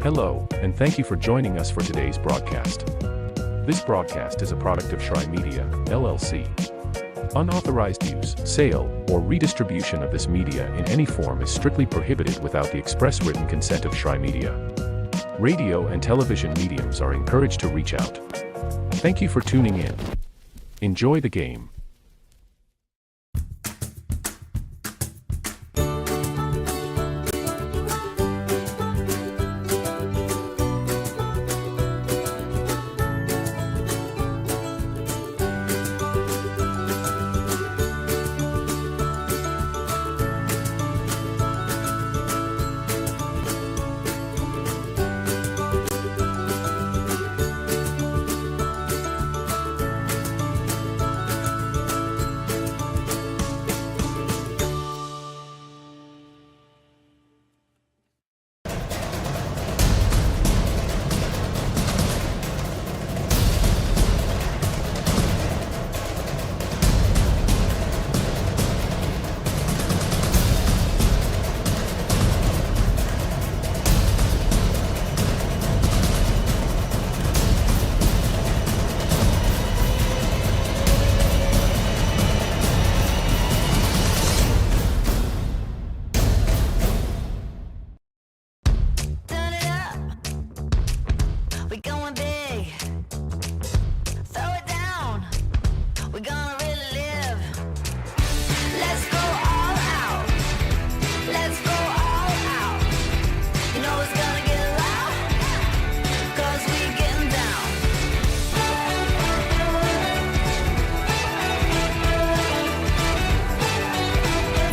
Hello, and thank you for joining us for today's broadcast. This broadcast is a product of Shry Media, LLC. Unauthorized use, sale, or redistribution of this media in any form is strictly prohibited without the express written consent of Shry Media. Radio and television mediums are encouraged to reach out. Thank you for tuning in. Enjoy the game.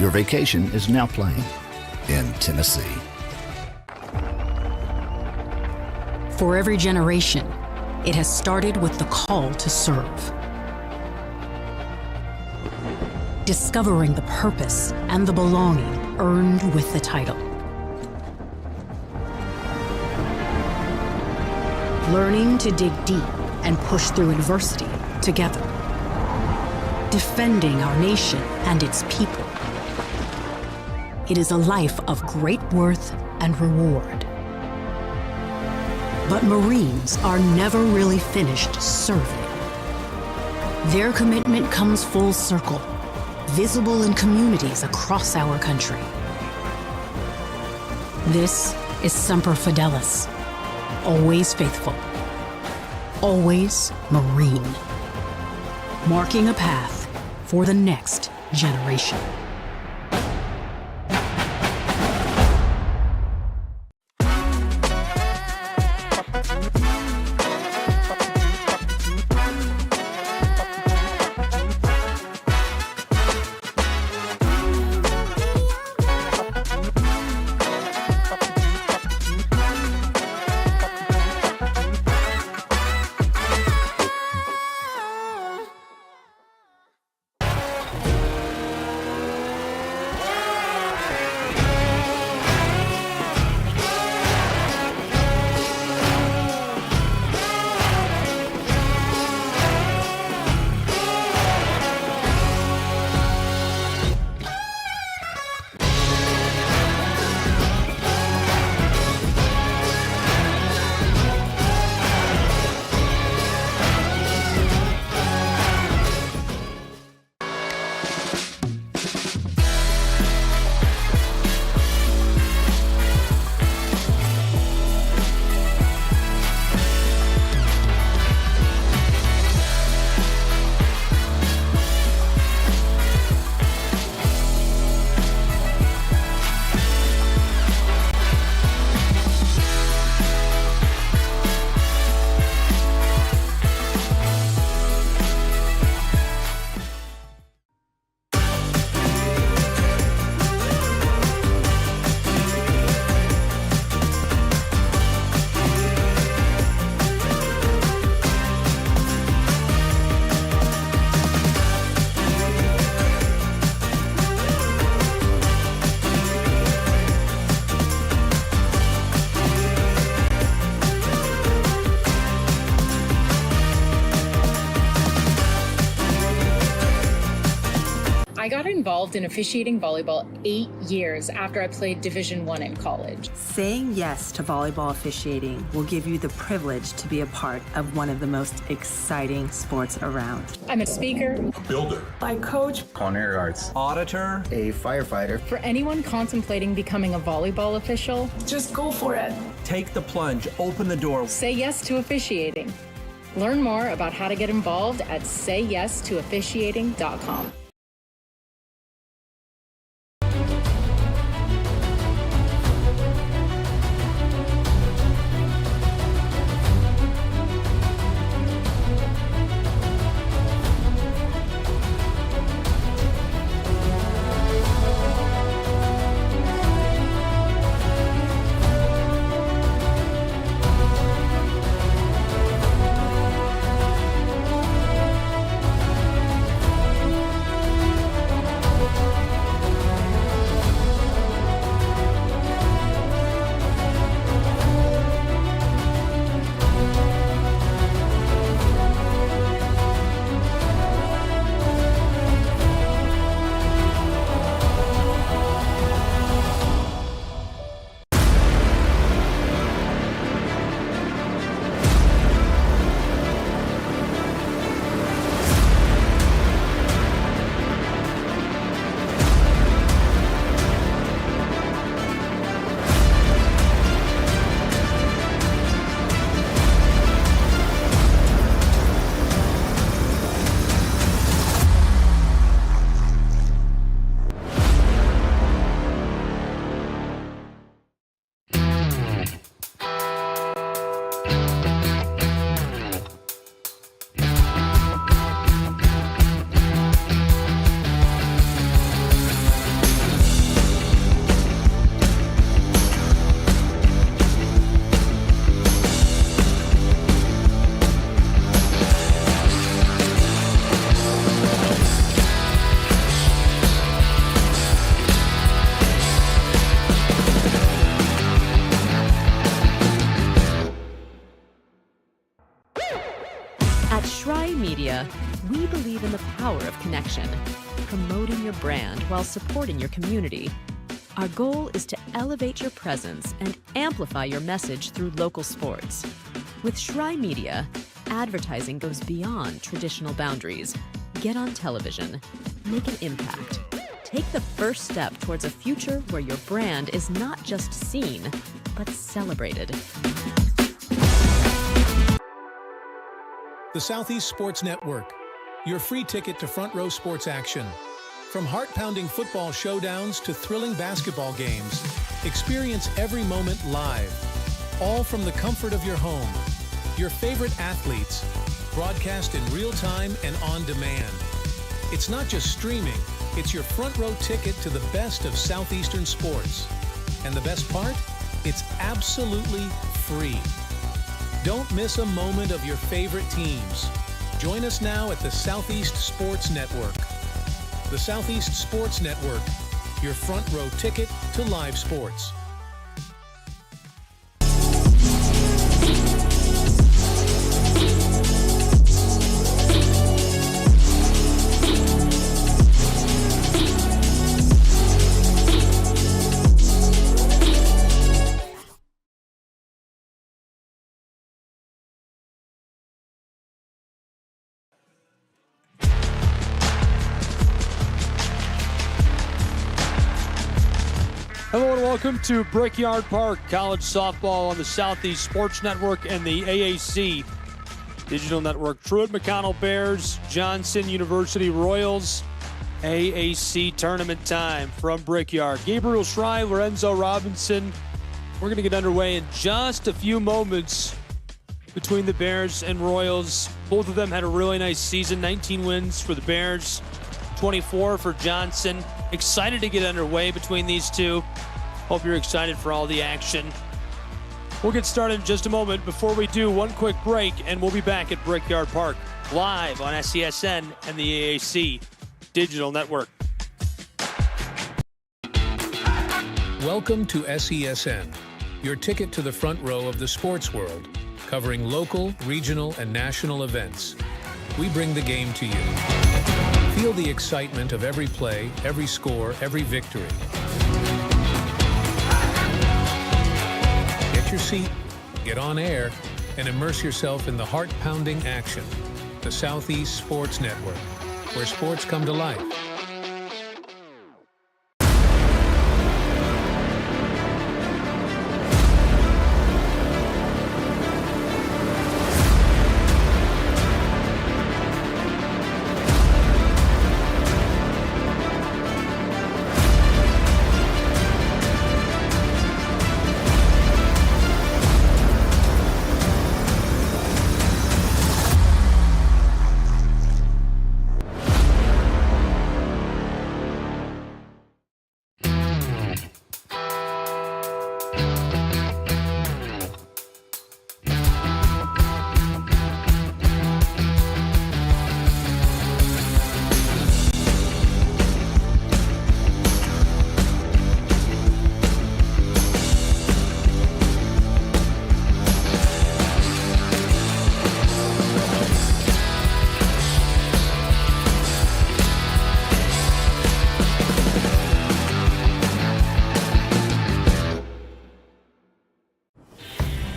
Your vacation is now playing in Tennessee. For every generation, it has started with the call to serve. Discovering the purpose and the belonging earned with the title. Learning to dig deep and push through adversity together. Defending our nation and its people. It is a life of great worth and reward. But Marines are never really finished serving. Their commitment comes full circle, visible in communities across our country. This is Semper Fidelis, always faithful, always Marine, marking a path for the next generation. involved in officiating volleyball 8 years after I played Division I in college. Saying yes to volleyball officiating will give you the privilege to be a part of one of the most exciting sports around. I'm a speaker, a builder, I coach, culinary arts, auditor, A firefighter. for anyone contemplating becoming a volleyball official, just go for it. take the plunge, open the door. say yes to officiating. Learn more about how to get involved at sayyes2officiating.com. At Shry Media, we believe in the power of connection, promoting your brand while supporting your community. Our goal is to elevate your presence and amplify your message through local sports. With Shry Media, advertising goes beyond traditional boundaries. Get on television, make an impact. Take the first step towards a future where your brand is not just seen, but celebrated. The Southeast Sports Network, your free ticket to front row sports action. From heart-pounding football showdowns to thrilling basketball games, experience every moment live, all from the comfort of your home. Your favorite athletes, broadcast in real time and on demand. It's not just streaming, it's your front row ticket to the best of Southeastern sports. And the best part? It's absolutely free. Don't miss a moment of your favorite teams. Join us now at the Southeast Sports Network. The Southeast Sports Network, your front row ticket to live sports. Hello and welcome to Brickyard Park College Softball on the Southeast Sports Network and the AAC Digital Network. Truett, McConnell Bears, Johnson University Royals, AAC tournament time from Brickyard. Gabriel Shry, Lorenzo Robinson. We're going to get underway in just a few moments between the Bears and Royals. Both of them had a really nice season, 19 wins for the Bears, 24 for Johnson. Excited to get underway between these two. Hope you're excited for all the action. We'll get started in just a moment. Before we do, one quick break, and we'll be back at Brickyard Park, live on SESN and the AAC Digital Network. Welcome to SESN, your ticket to the front row of the sports world, covering local, regional, and national events. We bring the game to you. Feel the excitement of every play, every score, every victory. Get your seat, get on air, and immerse yourself in the heart-pounding action. The Southeast Sports Network, where sports come to life.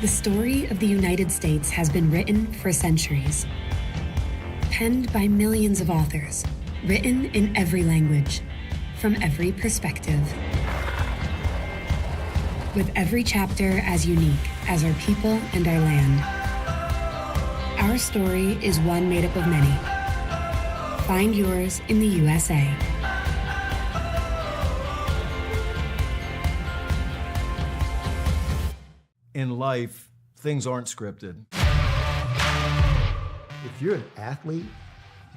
The story of the United States has been written for centuries. Penned by millions of authors, written in every language, from every perspective. With every chapter as unique as our people and our land. Our story is one made up of many. Find yours in the USA. In life, things aren't scripted. If you're an athlete,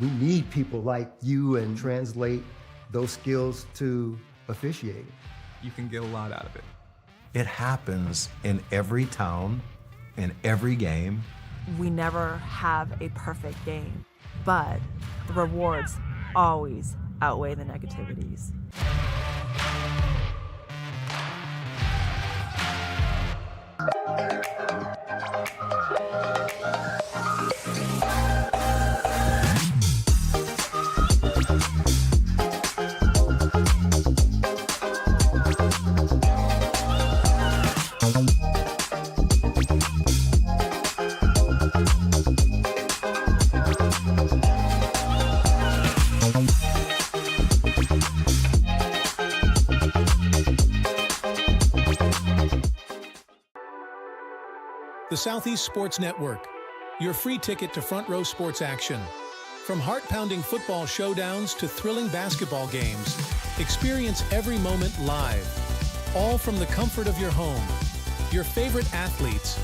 we need people like you and translate those skills to officiating. You can get a lot out of it. It happens in every town, in every game. We never have a perfect game, but the rewards always outweigh the negativities. The Southeast Sports Network, your free ticket to front row sports action. From heart-pounding football showdowns to thrilling basketball games, experience every moment live, all from the comfort of your home. Your favorite athletes,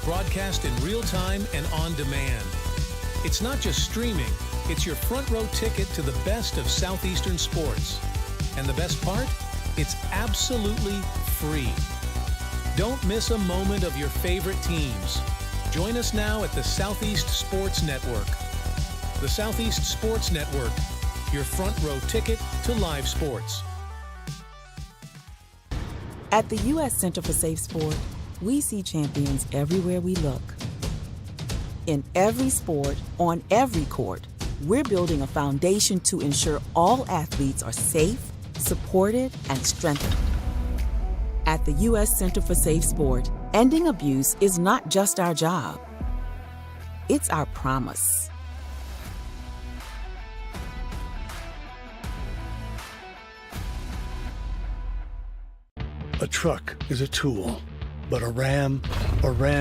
broadcast in real time and on demand. It's not just streaming, it's your front row ticket to the best of Southeastern sports. And the best part? It's absolutely free. Don't miss a moment of your favorite teams. Join us now at the Southeast Sports Network. The Southeast Sports Network, your front row ticket to live sports. At the U.S. Center for Safe Sport, we see champions everywhere we look. In every sport, on every court, we're building a foundation to ensure all athletes are safe, supported, and strengthened. At the U.S. Center for Safe Sport, ending abuse is not just our job. It's our promise. A truck is a tool, but a ram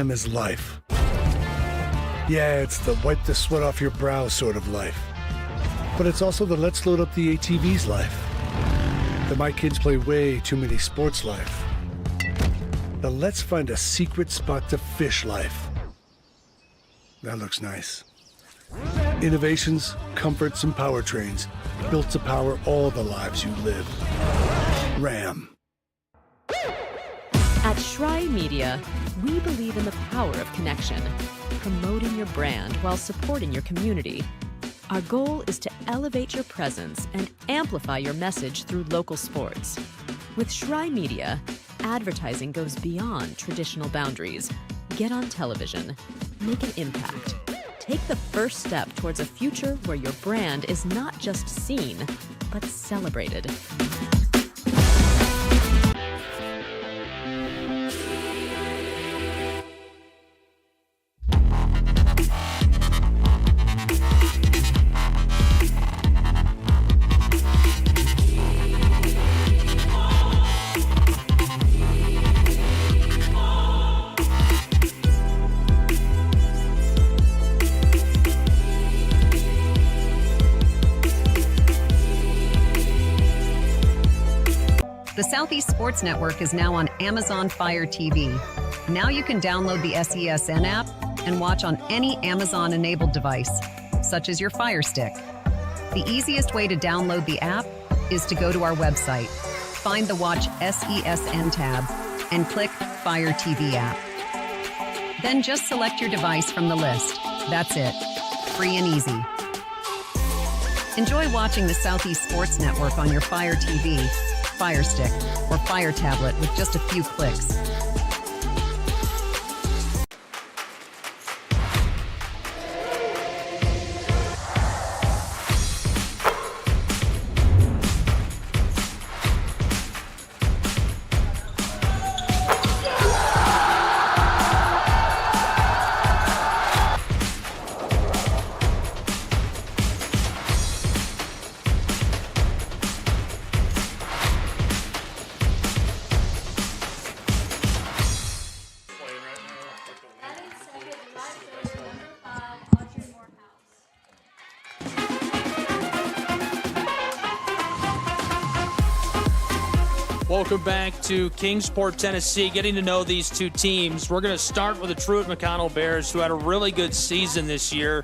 is life. Yeah, it's the wipe the sweat off your brow sort of life. But it's also the let's load up the ATV's life. The my kids play way too many sports life. The let's find a secret spot to fish life. That looks nice. Innovations, comforts, and powertrains built to power all the lives you live. Ram. At Shry Media, we believe in the power of connection, promoting your brand while supporting your community. Our goal is to elevate your presence and amplify your message through local sports. With Shry Media, advertising goes beyond traditional boundaries. Get on television, make an impact, Take the first step towards a future where your brand is not just seen, but celebrated. The Southeast Sports Network is now on Amazon Fire TV. Now you can download the SESN app and watch on any Amazon-enabled device, such as your Fire Stick. The easiest way to download the app is to go to our website, find the Watch SESN tab, and click Fire TV app. Then just select your device from the list. That's it. Free and easy. Enjoy watching the Southeast Sports Network on your Fire TV, Fire Stick, or Fire Tablet with just a few clicks. Welcome back to Kingsport, Tennessee. Getting to know these two teams. We're going to start with the Truett McConnell Bears, who had a really good season this year.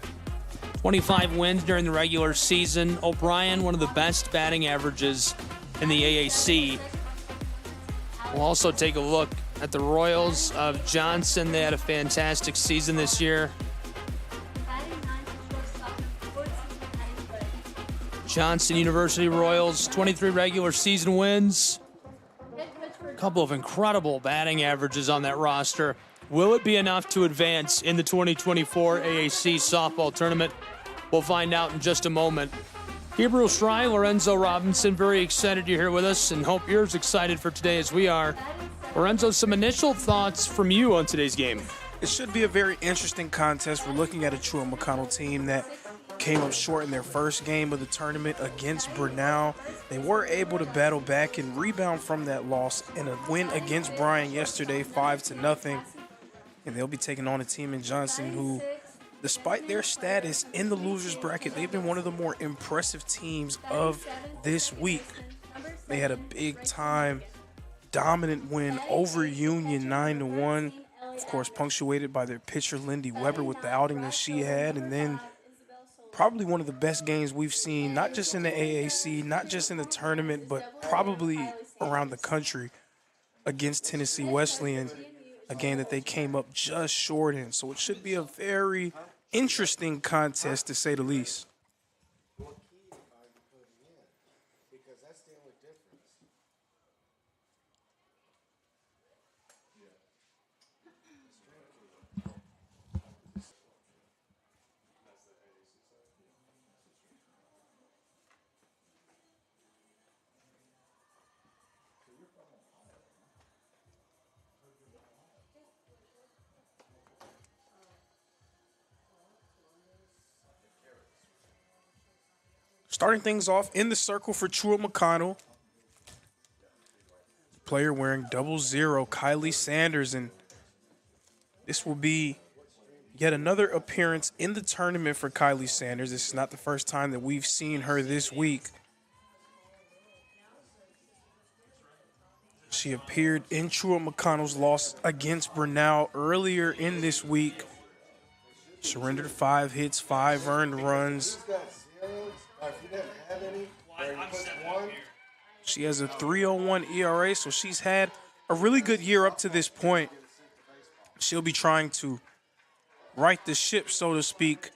25 wins during the regular season. O'Brien, one of the best batting averages in the AAC. We'll also take a look at the Royals of Johnson. They had a fantastic season this year. Johnson University Royals, 23 regular season wins. A couple of incredible batting averages on that roster. Will it be enough to advance in the 2024 AAC softball tournament? We'll find out in just a moment. Gabriel Schrei, Lorenzo Robinson, very excited you're here with us, and hope you're as excited for today as we are. Lorenzo, some initial thoughts from you on today's game. It should be a very interesting contest. We're looking at a Truett McConnell team that came up short in their first game of the tournament against Brunel. They were able to battle back and rebound from that loss in a win against Bryan yesterday, 5-0. And they'll be taking on a team in Johnson who, despite their status in the losers bracket, they've been one of the more impressive teams of this week. They had a big-time dominant win over Union 9-1, of course punctuated by their pitcher Lindy Weber with the outing that she had, and then probably one of the best games we've seen, not just in the AAC, not just in the tournament, but probably around the country against Tennessee Wesleyan, a game that they came up just short in. So it should be a very interesting contest, to say the least. Starting things off in the circle for Truett McConnell. Player wearing 00, Kylie Sanders, and this will be yet another appearance in the tournament for Kylie Sanders. This is not the first time that we've seen her this week. She appeared in Truett McConnell's loss against Brunel earlier in this week. Surrendered 5 hits, 5 earned runs. She has a 3.01 ERA, so she's had a really good year up to this point. She'll be trying to right the ship, so to speak.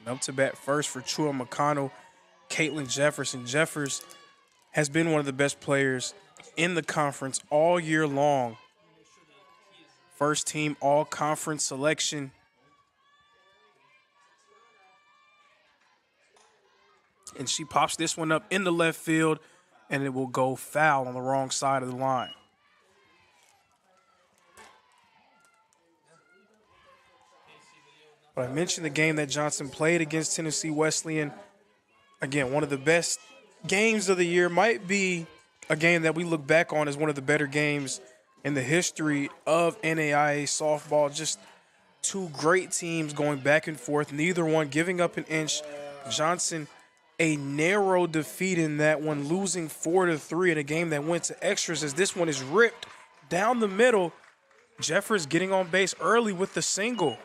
And up to bat first for Truett McConnell, Caitlin Jefferson. Jeffers has been one of the best players in the conference all year long. First team all-conference selection. And she pops this one up in the left field, and it will go foul on the wrong side of the line. But I mentioned the game that Johnson played against Tennessee Wesleyan. Again, one of the best games of the year. Might be a game that we look back on as one of the better games in the history of NAIA softball. Just two great teams going back and forth, neither one giving up an inch. Johnson, a narrow defeat in that one, losing 4-3 in a game that went to extras, as this one is ripped down the middle. Jeffers getting on base early with the single.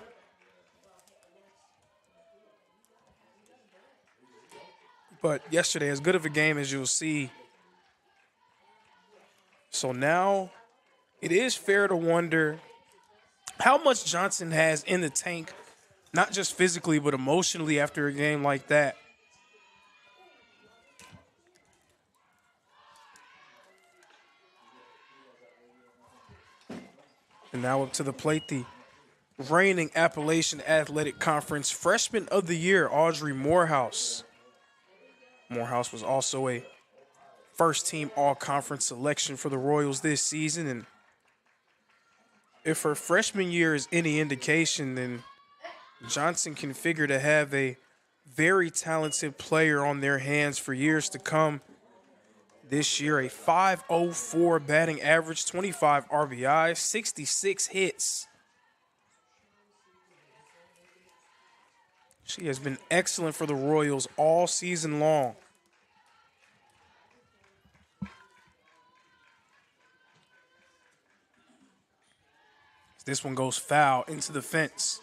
But yesterday, as good of a game as you'll see. So now it is fair to wonder how much Johnson has in the tank, not just physically, but emotionally after a game like that. And now up to the plate, the reigning Appalachian Athletic Conference Freshman of the Year, Audrey Morehouse. Morehouse was also a first-team all-conference selection for the Royals this season. And if her freshman year is any indication, then Johnson can figure to have a very talented player on their hands for years to come. This year, a .504 batting average, 25 RBIs, 66 hits. She has been excellent for the Royals all season long. This one goes foul into the fence.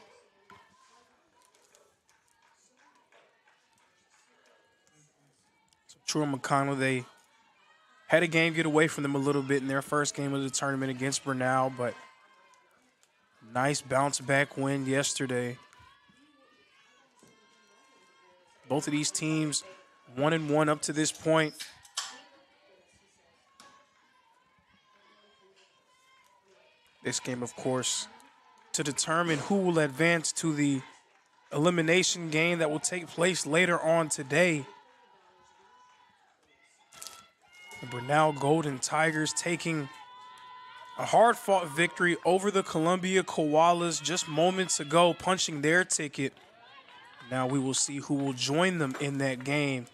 So Truett McConnell, they had a game get away from them a little bit in their first game of the tournament against Bernal, but nice bounce back win yesterday. Both of these teams 1-1 up to this point. This game, of course, to determine who will advance to the elimination game that will take place later on today. The Bernal Golden Tigers taking a hard-fought victory over the Columbia Koalas just moments ago, punching their ticket. Now we will see who will join them in that game.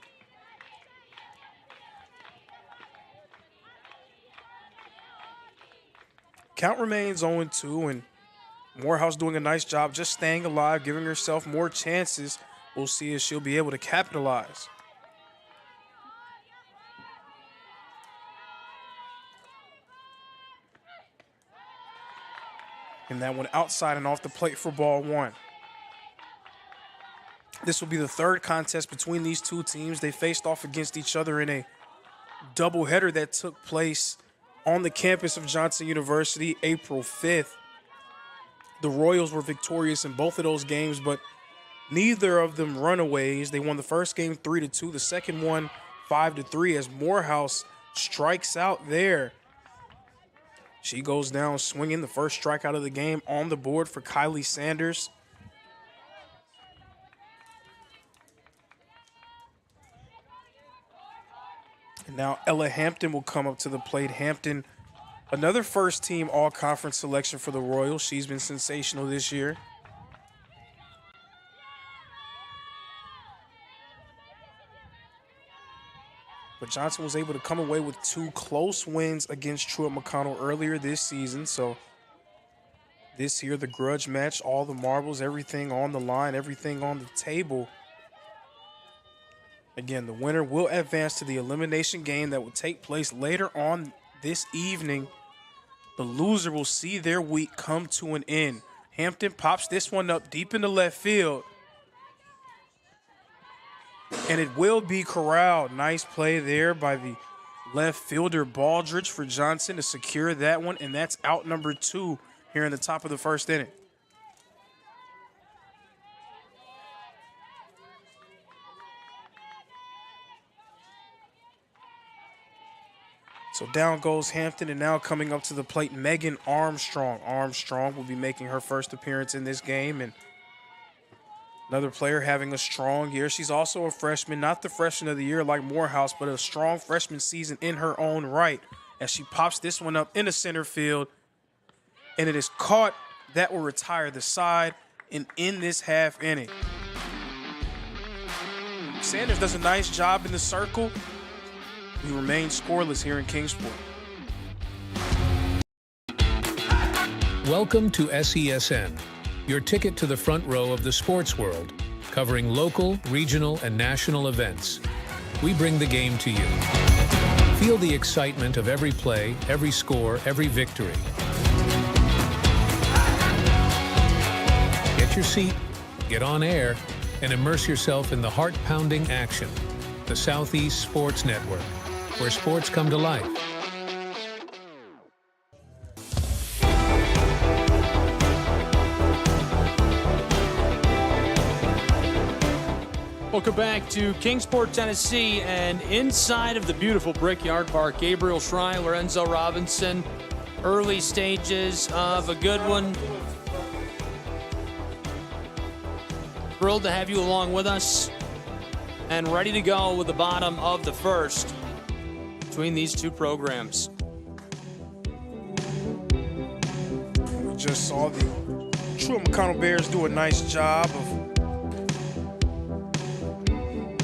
Count remains 0-2, and Morehouse doing a nice job just staying alive, giving herself more chances. We'll see if she'll be able to capitalize. And that one outside and off the plate for ball one. This will be the third contest between these two teams. They faced off against each other in a doubleheader that took place on the campus of Johnson University April 5th. The Royals were victorious in both of those games, but neither of them runaways. They won the first game 3-2, the second one 5-3, as Morehouse strikes out there. She goes down swinging, the first strikeout of the game on the board for Kylie Sanders. And now Ella Hampton will come up to the plate. Hampton, another first-team all-conference selection for the Royals. She's been sensational this year. But Johnson was able to come away with two close wins against Truett McConnell earlier this season. So this year, the grudge match, all the marbles, everything on the line, everything on the table. Again, the winner will advance to the elimination game that will take place later on this evening. The loser will see their week come to an end. Hampton pops this one up deep in the left field. And it will be corralled. Nice play there by the left fielder Baldridge for Johnson to secure that one. And that's out number 2 here in the top of the first inning. So down goes Hampton, and now coming up to the plate, Megan Armstrong. Armstrong will be making her first appearance in this game, and another player having a strong year. She's also a freshman, not the freshman of the year like Morehouse, but a strong freshman season in her own right as she pops this one up into center field, and it is caught. That will retire the side and end this half inning. Sanders does a nice job in the circle. We remain scoreless here in Kingsport. Welcome to SESN, your ticket to the front row of the sports world, covering local, regional, and national events. We bring the game to you. Feel the excitement of every play, every score, every victory. Get your seat, get on air, and immerse yourself in the heart-pounding action. The Southeast Sports Network, where sports come to life. Welcome back to Kingsport, Tennessee, and inside of the beautiful Brickyard Park, Gabriel Schrei, Lorenzo Robinson, early stages of a good one. Thrilled to have you along with us and ready to go with the bottom of the first between these two programs. We just saw the Truett McConnell Bears do a nice job of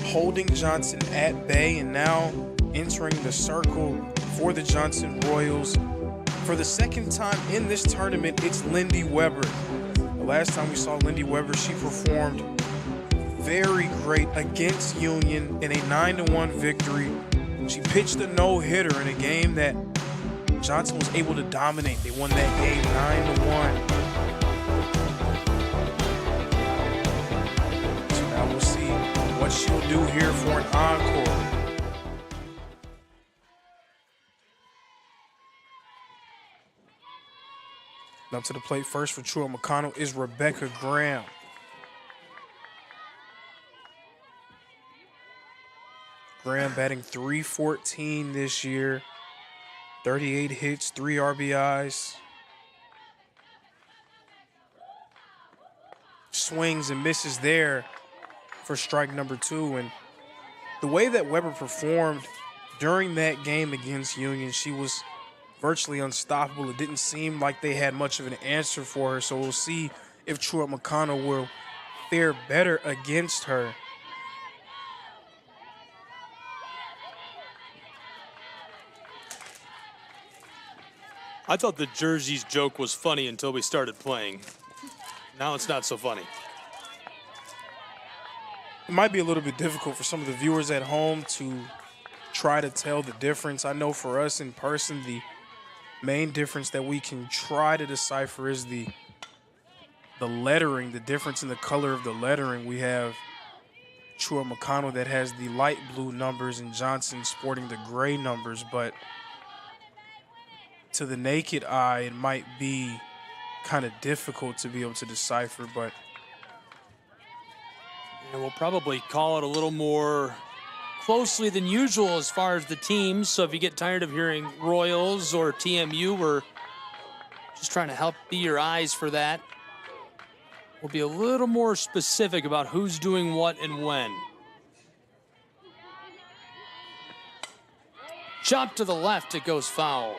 holding Johnson at bay, and now entering the circle for the Johnson Royals. For the second time in this tournament, it's Lindy Weber. The last time we saw Lindy Weber, she performed very great against Union in a 9-1 victory. She pitched a no-hitter in a game that Johnson was able to dominate. They won that game 9-1. So now we'll see what she'll do here for an encore. Up to the plate first for Truett McConnell is Rebecca Graham. Graham batting .314 this year, 38 hits, 3 RBIs. Swings and misses there for strike number 2. And the way that Weber performed during that game against Union, she was virtually unstoppable. It didn't seem like they had much of an answer for her, so we'll see if Truett McConnell will fare better against her. I thought the jerseys joke was funny until we started playing. Now it's not so funny. It might be a little bit difficult for some of the viewers at home to try to tell the difference. I know for us in person, the main difference that we can try to decipher is the lettering, the difference in the color of the lettering. We have Truett McConnell that has the light blue numbers and Johnson sporting the gray numbers, but to the naked eye, it might be kind of difficult to be able to decipher, but we'll probably call it a little more closely than usual as far as the teams. So if you get tired of hearing Royals or TMU, we're just trying to help be your eyes for that. We'll be a little more specific about who's doing what and when. Chop to the left, it goes foul.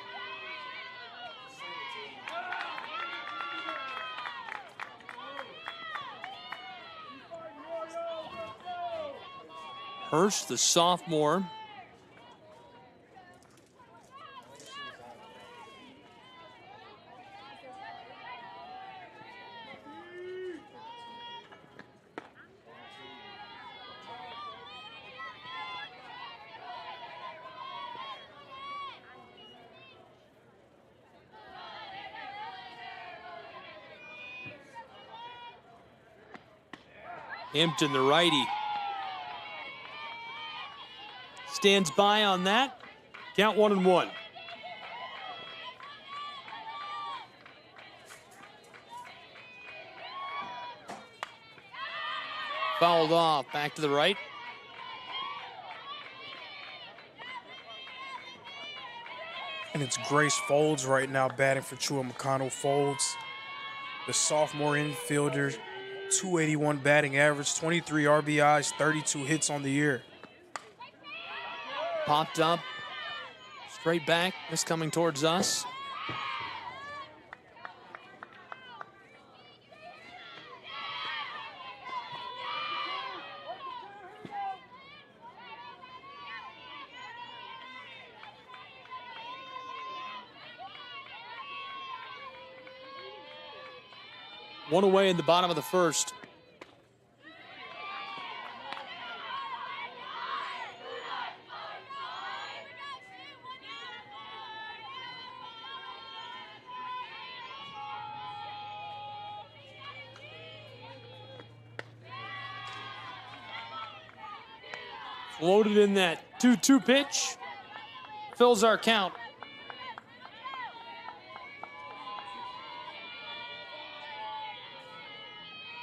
Hurst, the sophomore. Hampton, the righty. Stands by on that. Count 1-1. Fouled off. Back to the right. And it's Grace Folds right now batting for Truett McConnell. Folds, the sophomore infielder, 281 batting average, 23 RBIs, 32 hits on the year. Popped up, straight back, this coming towards us. One away in the bottom of the first. Loaded in that 2-2 pitch. Fills our count.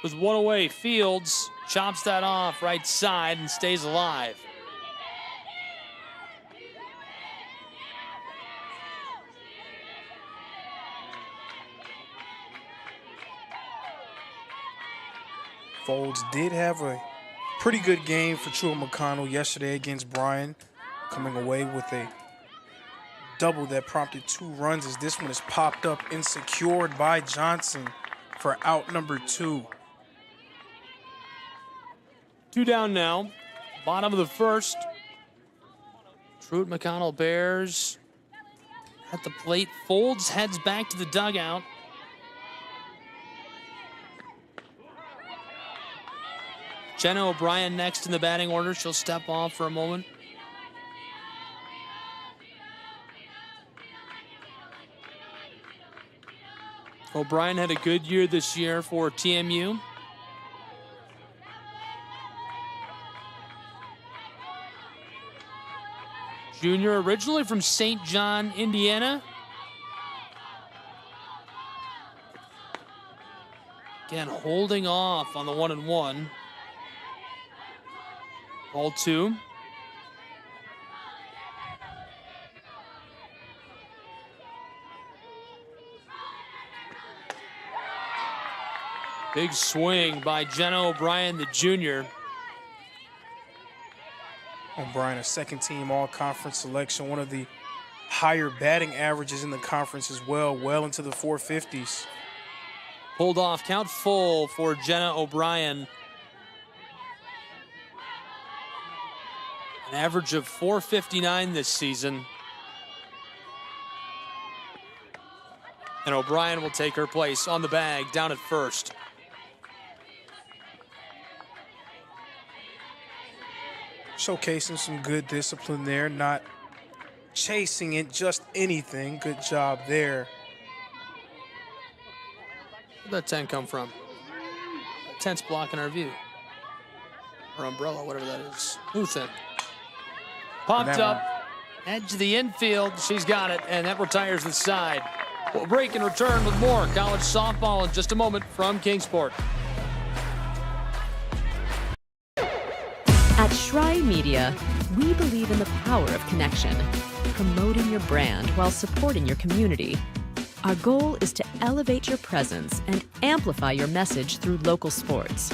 With one away, Fields chops that off right side and stays alive. Folds did have a pretty good game for Truett McConnell yesterday against Bryan, coming away with a double that prompted 2 runs as this one is popped up and secured by Johnson for out number 2. 2 down now, bottom of the first. Truett McConnell Bears at the plate. Folds, heads back to the dugout. Jenna O'Brien next in the batting order. She'll step off for a moment. O'Brien had a good year this year for TMU. Junior, originally from St. John, Indiana. Again, holding off on the 1-1. Ball 2. Big swing by Jenna O'Brien, the junior. O'Brien, a second-team all-conference selection, one of the higher batting averages in the conference as well, well into the 450s. Pulled off, count full for Jenna O'Brien. An average of 459 this season. And O'Brien will take her place on the bag down at first. Showcasing some good discipline there, not chasing it, just anything. Good job there. Where'd that tent come from? That tent's blocking our view. Or umbrella, whatever that is. Who tent? Popped up, edge of the infield. She's got it, and that retires the side. We'll break and return with more college softball in just a moment from Kingsport. At Shry Media, we believe in the power of connection, promoting your brand while supporting your community. Our goal is to elevate your presence and amplify your message through local sports.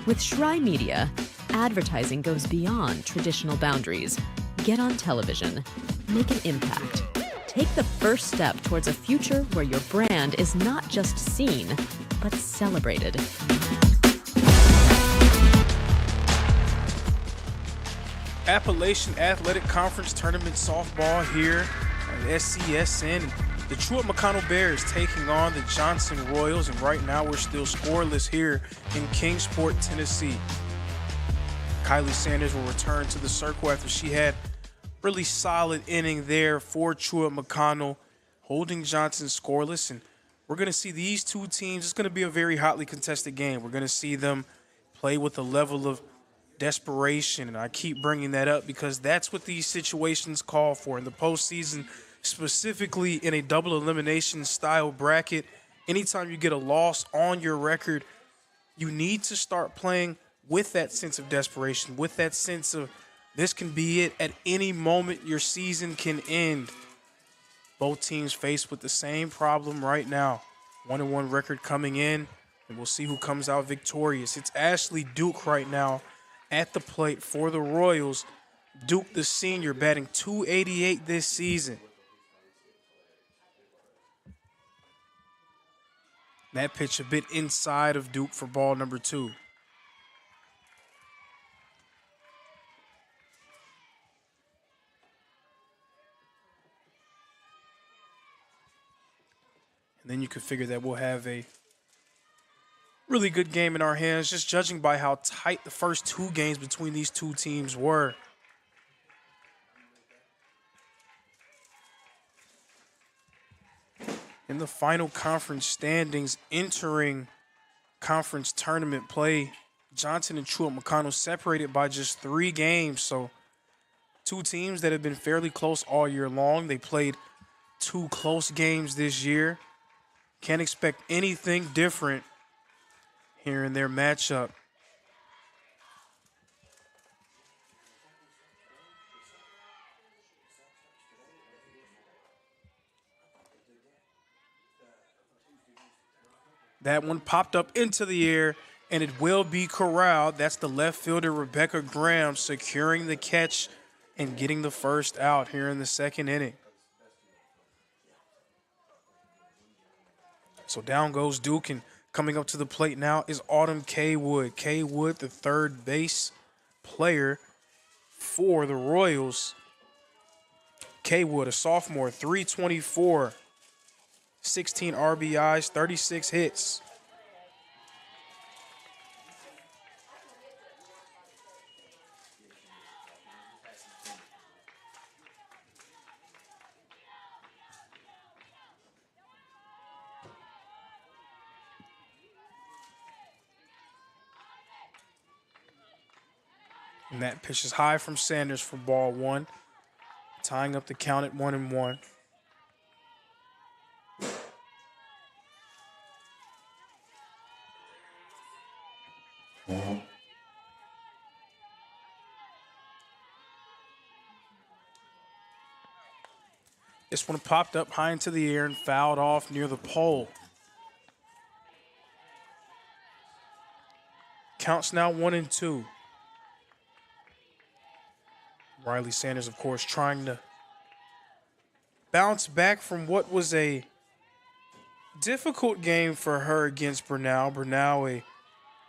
With Shry Media, advertising goes beyond traditional boundaries. Get on television, make an impact. Take the first step towards a future where your brand is not just seen, but celebrated. Appalachian Athletic Conference Tournament softball here at SCSN. The Truett McConnell Bears taking on the Johnson Royals, and right now we're still scoreless here in Kingsport, Tennessee. Kylie Sanders will return to the circle after she had really solid inning there for Truett McConnell, holding Johnson scoreless. And we're going to see these two teams. It's going to be a very hotly contested game. We're going to see them play with a level of desperation, and I keep bringing that up because that's what these situations call for in the postseason, specifically in a double elimination style bracket. Anytime you get a loss on your record, you need to start playing with that sense of desperation, with that sense of this can be it. At any moment, your season can end. Both teams faced with the same problem right now. 1-1 record coming in, and we'll see who comes out victorious. It's Ashley Duke right now at the plate for the Royals. Duke, the senior, batting .288 this season. That pitch a bit inside of Duke for ball number 2. And then you could figure that we'll have a really good game in our hands, just judging by how tight the first 2 games between these 2 teams were. In the final conference standings, entering conference tournament play, Johnson and Truett McConnell separated by just 3 games. So 2 teams that have been fairly close all year long. They played 2 close games this year. Can't expect anything different here in their matchup. That one popped up into the air, and it will be corralled. That's the left fielder, Rebecca Graham, securing the catch and getting the first out here in the 2nd inning. So down goes Duke, and coming up to the plate now is Autumn Kaywood. Kaywood, the third base player for the Royals. Kaywood, a sophomore, .324, 16 RBIs, 36 hits. And that pitch is high from Sanders for ball 1, tying up the count at 1-1. This one popped up high into the air and fouled off near the pole. Counts now 1-2. Riley Sanders, of course, trying to bounce back from what was a difficult game for her against Bernal. Bernal, a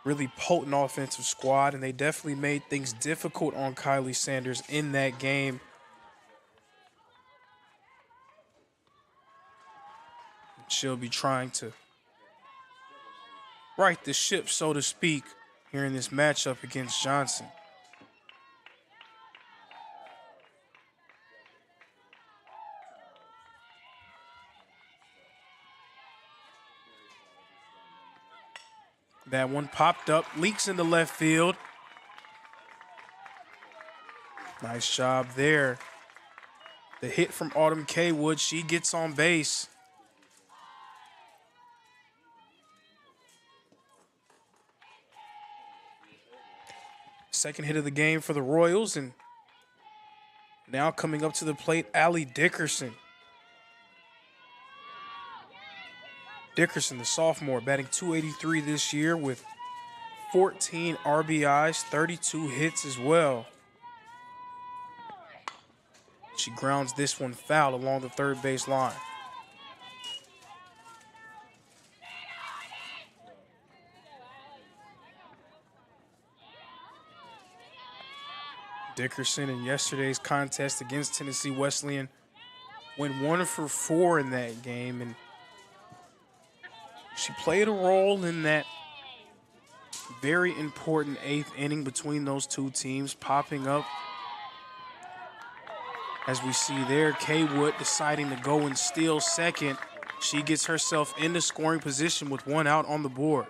really potent offensive squad, and they definitely made things difficult on Kylie Sanders in that game. She'll be trying to right the ship, so to speak, here in this matchup against Johnson. That one popped up, leaks into left field. Nice job there. The hit from Autumn Kaywood, she gets on base. Second hit of the game for the Royals, and now coming up to the plate, Allie Dickerson. Dickerson, the sophomore, batting .283 this year with 14 RBIs, 32 hits as well. She grounds this one foul along the third base line. Dickerson in yesterday's contest against Tennessee Wesleyan went 1 for 4 in that game, and she played a role in that very important 8th inning between those 2 teams, popping up. As we see there, Kaywood deciding to go and steal second. She gets herself into scoring position with 1 out on the board.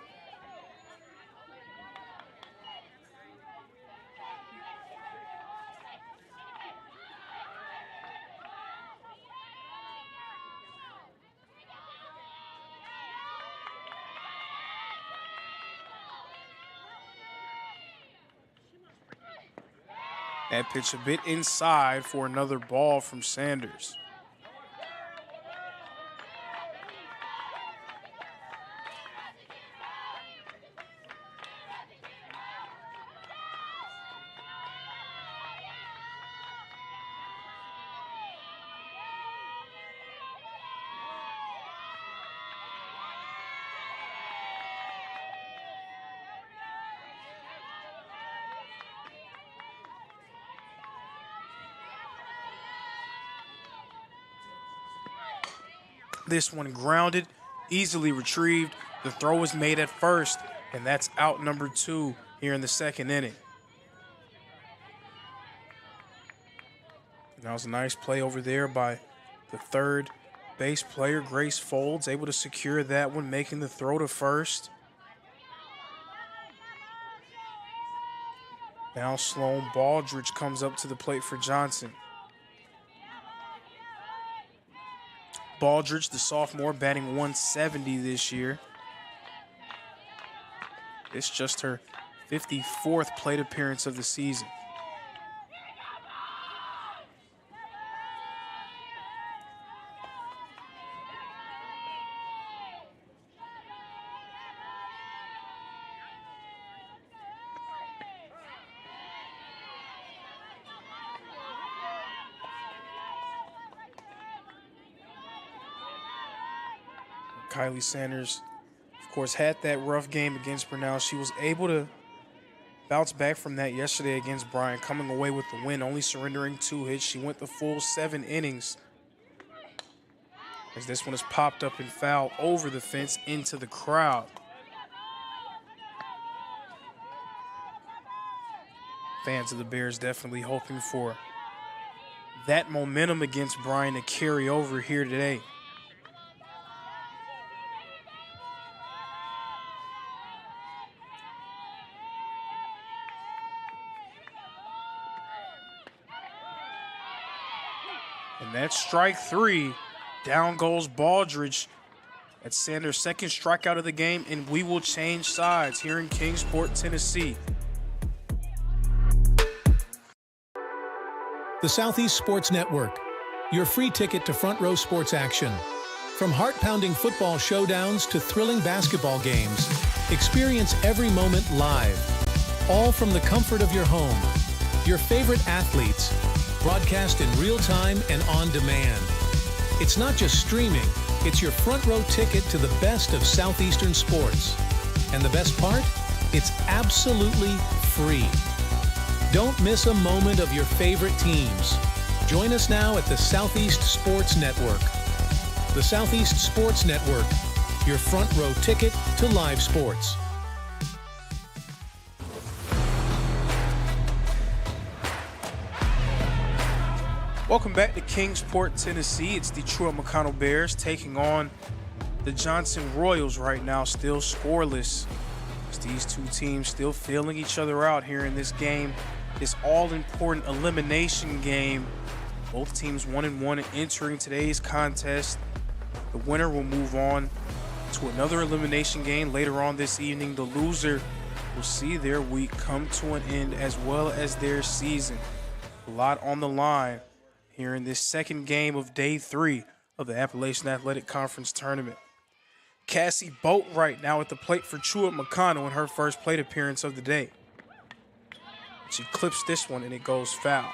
That pitch a bit inside for another ball from Sanders. This one grounded, easily retrieved. The throw was made at first, and that's out number 2 here in the second inning. That was a nice play over there by the third base player, Grace Folds, able to secure that one, making the throw to first. Now Sloan Baldridge comes up to the plate for Johnson. Baldridge, the sophomore, batting 170 this year. It's just her 54th plate appearance of the season. Kylie Sanders, of course, had that rough game against Bernal. She was able to bounce back from that yesterday against Bryan, coming away with the win, only surrendering 2 hits. She went the full 7 innings. As this one is popped up and foul over the fence into the crowd. Fans of the Bears definitely hoping for that momentum against Bryan to carry over here today. And that's strike 3. Down goes Baldridge. That's Sanders' second strikeout of the game, and we will change sides here in Kingsport, Tennessee. The Southeast Sports Network, your free ticket to front row sports action. From heart-pounding football showdowns to thrilling basketball games, experience every moment live. All from the comfort of your home. Your favorite athletes, broadcast in real time and on demand. It's not just streaming, it's your front row ticket to the best of Southeastern sports. And the best part? It's absolutely free. Don't miss a moment of your favorite teams. Join us now at the Southeast Sports Network. The Southeast Sports Network, your front row ticket to live sports. Welcome back to Kingsport, Tennessee. It's the Truett McConnell Bears taking on the Johnson Royals right now, still scoreless. As these two teams still feeling each other out here in this game, this all-important elimination game. Both teams 1-1 entering today's contest. The winner will move on to another elimination game later on this evening. The loser will see their week come to an end as well as their season. A lot on the line here in this second game of day 3 of the Appalachian Athletic Conference Tournament. Cassie Boatwright now at the plate for Truett McConnell in her first plate appearance of the day. She clips this one and it goes foul.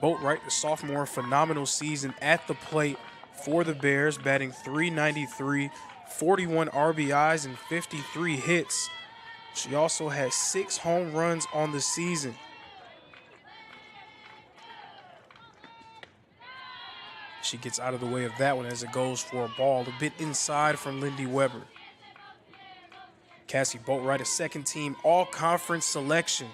Boatwright, the sophomore, phenomenal season at the plate for the Bears, batting .393, 41 RBIs and 53 hits. She also has 6 home runs on the season. She gets out of the way of that one as it goes for a ball a bit inside from Lindy Weber. Cassie Boatwright, a second-team all-conference selection.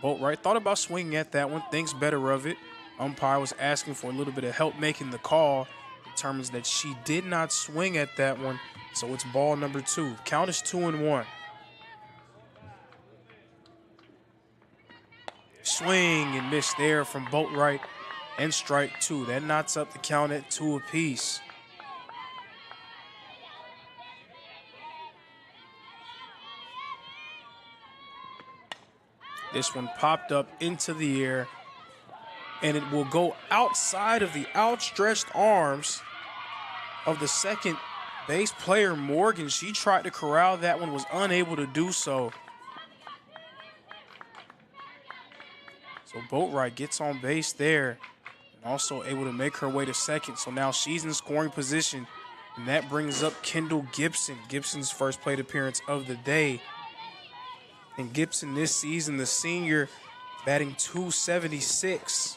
Boatwright thought about swinging at that one, thinks better of it. Umpire was asking for a little bit of help making the call. Determines that she did not swing at that one, so it's ball number 2. Count is 2-1. Swing and miss there from Boatwright, and strike 2. That knots up the count at 2 apiece. This one popped up into the air, and it will go outside of the outstretched arms of the second base player, Morgan. She tried to corral that one, was unable to do so. So Boatwright gets on base there and also able to make her way to second. So now she's in scoring position, and that brings up Kendall Gibson. Gibson's first plate appearance of the day. And Gibson this season, the senior, batting .276.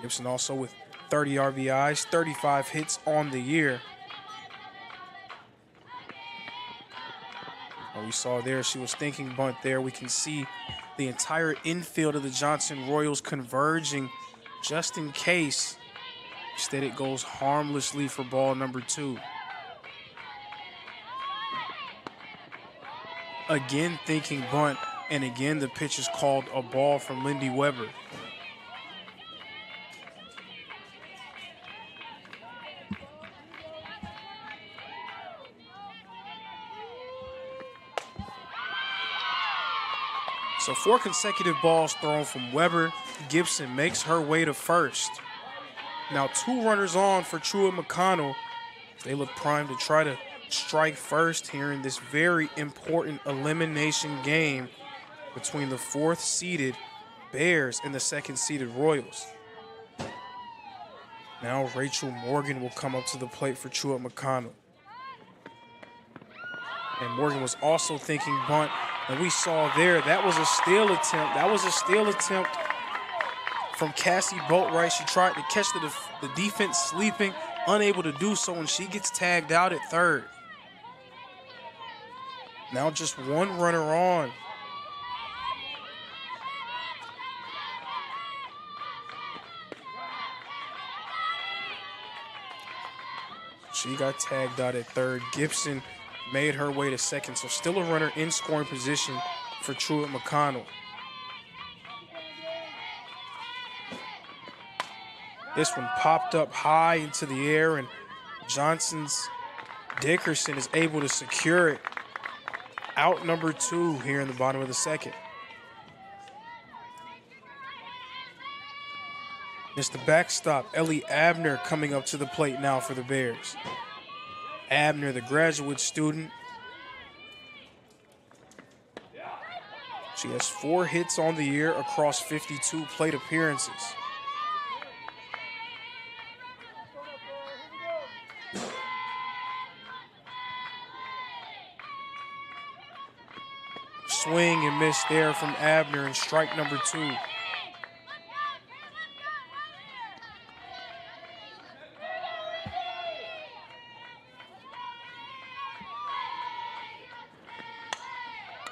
Gibson also with 30 RBIs, 35 hits on the year. We saw there, she was thinking bunt there. We can see the entire infield of the Johnson Royals converging just in case. Instead, it goes harmlessly for ball number 2. Again thinking bunt, and again the pitch is called a ball from Lindy Weber. So 4 consecutive balls thrown from Weber. Gibson makes her way to first. Now 2 runners on for Truett McConnell. They look primed to try to strike first here in this very important elimination game between the 4th-seeded Bears and the 2nd-seeded Royals. Now Rachel Morgan will come up to the plate for Truett McConnell. And Morgan was also thinking bunt. And we saw there, that was a steal attempt. That was a steal attempt from Cassie Boatwright. She tried to catch the defense sleeping, unable to do so, and she gets tagged out at third. Now just 1 runner on. She got tagged out at third. Gibson made her way to second, so still a runner in scoring position for Truett McConnell. This one popped up high into the air, and Johnson's Dickerson is able to secure it. Out number 2 here in the bottom of the 2nd. It's the backstop, Ellie Abner, coming up to the plate now for the Bears. Abner, the graduate student. She has 4 hits on the year across 52 plate appearances. Swing and miss there from Abner, and strike number 2.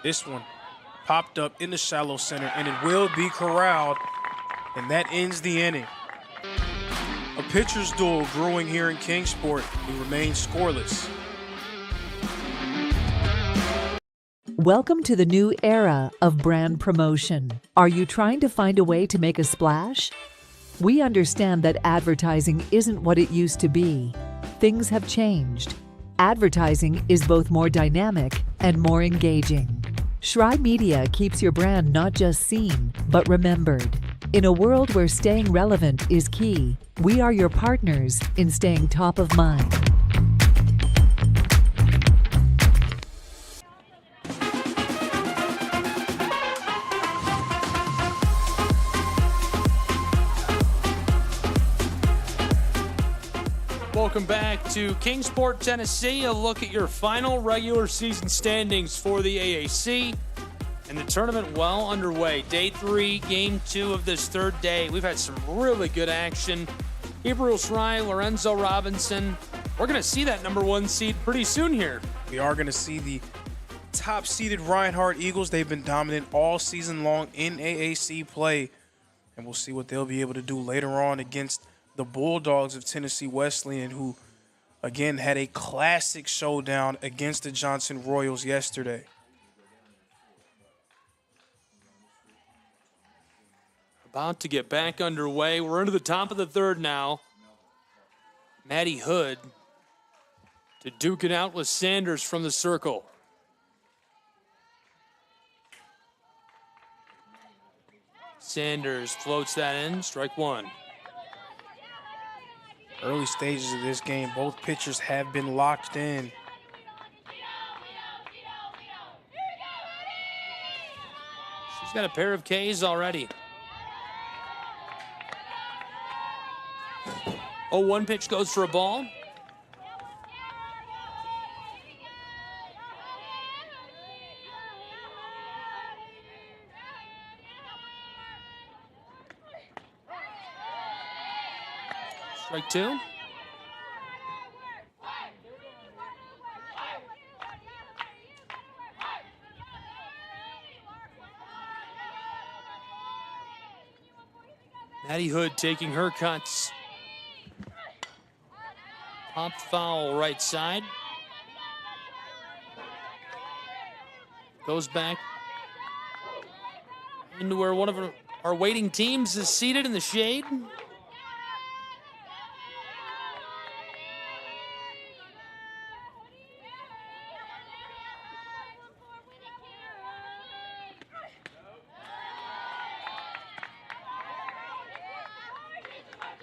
This one popped up in the shallow center, and it will be corralled, and that ends the inning. A pitcher's duel brewing here in Kingsport. We remain scoreless. Welcome to the new era of brand promotion. Are you trying to find a way to make a splash? We understand that advertising isn't what it used to be. Things have changed. Advertising is both more dynamic and more engaging. Shry Media keeps your brand not just seen, but remembered. In a world where staying relevant is key, we are your partners in staying top of mind. Welcome back to Kingsport, Tennessee. A look at your final regular season standings for the AAC. And the tournament well underway. Day 3, game 2 of this 3rd day. We've had some really good action. Gabriel Shry, Lorenzo Robinson. We're going to see that number 1 seed pretty soon here. We are going to see the top-seeded Reinhardt Eagles. They've been dominant all season long in AAC play. And we'll see what they'll be able to do later on against the Bulldogs of Tennessee Wesleyan, who, again, had a classic showdown against the Johnson Royals yesterday. About to get back underway. We're into the top of the 3rd now. Maddie Hood to duke it out with Sanders from the circle. Sanders floats that in, strike 1. Early stages of this game, both pitchers have been locked in. She's got a pair of Ks already. 0-1 pitch goes for a ball. Strike two. Maddie Hood taking her cuts. Popped foul right side. Goes back into where one of our waiting teams is seated in the shade.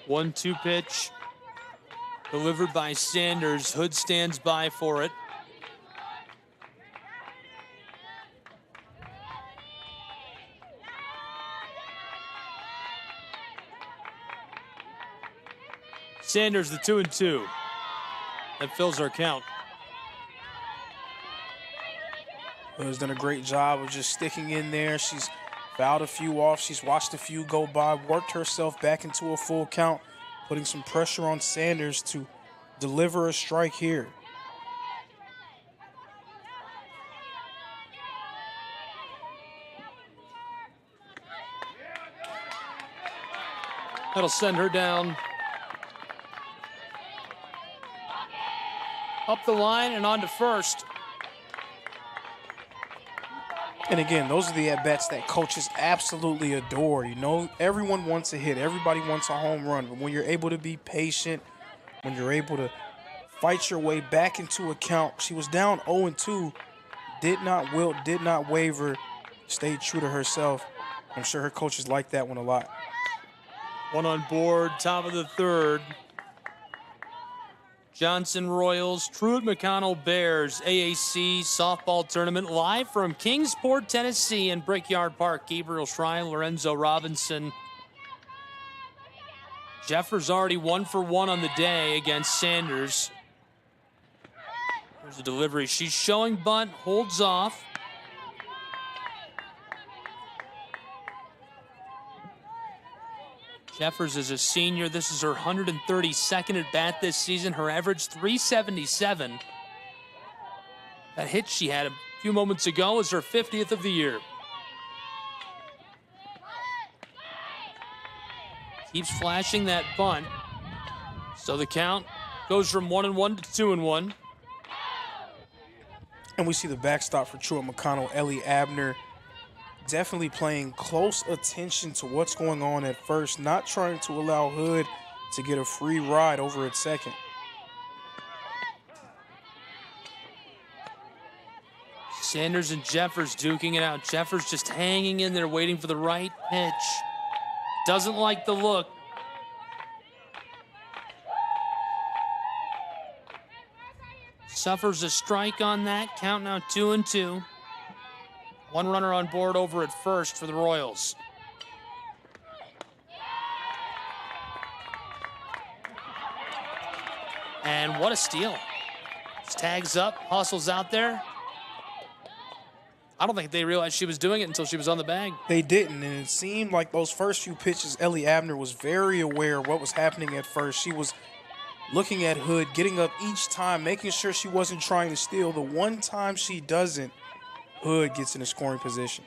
One-two pitch delivered by Sanders. Hood stands by for it. Sanders, the 2-2. That fills our count. Hood's done a great job of just sticking in there. She's fouled a few off. She's watched a few go by, worked herself back into a full count, putting some pressure on Sanders to deliver a strike here. That'll send her down. Up the line and on to first. And again, those are the at-bats that coaches absolutely adore. You know, everyone wants a hit. Everybody wants a home run. But when you're able to be patient, when you're able to fight your way back into a count. She was down 0-2, did not wilt, did not waver, stayed true to herself. I'm sure her coaches like that one a lot. One on board, top of the third. Johnson Royals, Truett McConnell Bears, AAC softball tournament live from Kingsport, Tennessee and Brickyard Park. Gabriel Shrine, Lorenzo Robinson. Jeffers already 1 for 1 on the day against Sanders. There's a delivery. She's showing bunt, holds off. Jeffers is a senior. This is her 132nd at bat this season. Her average 377. That hit she had a few moments ago is her 50th of the year. Keeps flashing that bunt. So the count goes from 1-1 to 2-1. And we see the backstop for Truett McConnell, Ellie Abner. Definitely paying close attention to what's going on at first, not trying to allow Hood to get a free ride over at second. Sanders and Jeffers duking it out. Jeffers just hanging in there waiting for the right pitch. Doesn't like the look. Suffers a strike on that. Count now 2-2. One runner on board over at first for the Royals. And what a steal. Just tags up, hustles out there. I don't think they realized she was doing it until she was on the bag. They didn't, and it seemed like those first few pitches, Ellie Abner was very aware of what was happening at first. She was looking at Hood, getting up each time, making sure she wasn't trying to steal. The one time she doesn't, Hood gets in a scoring position.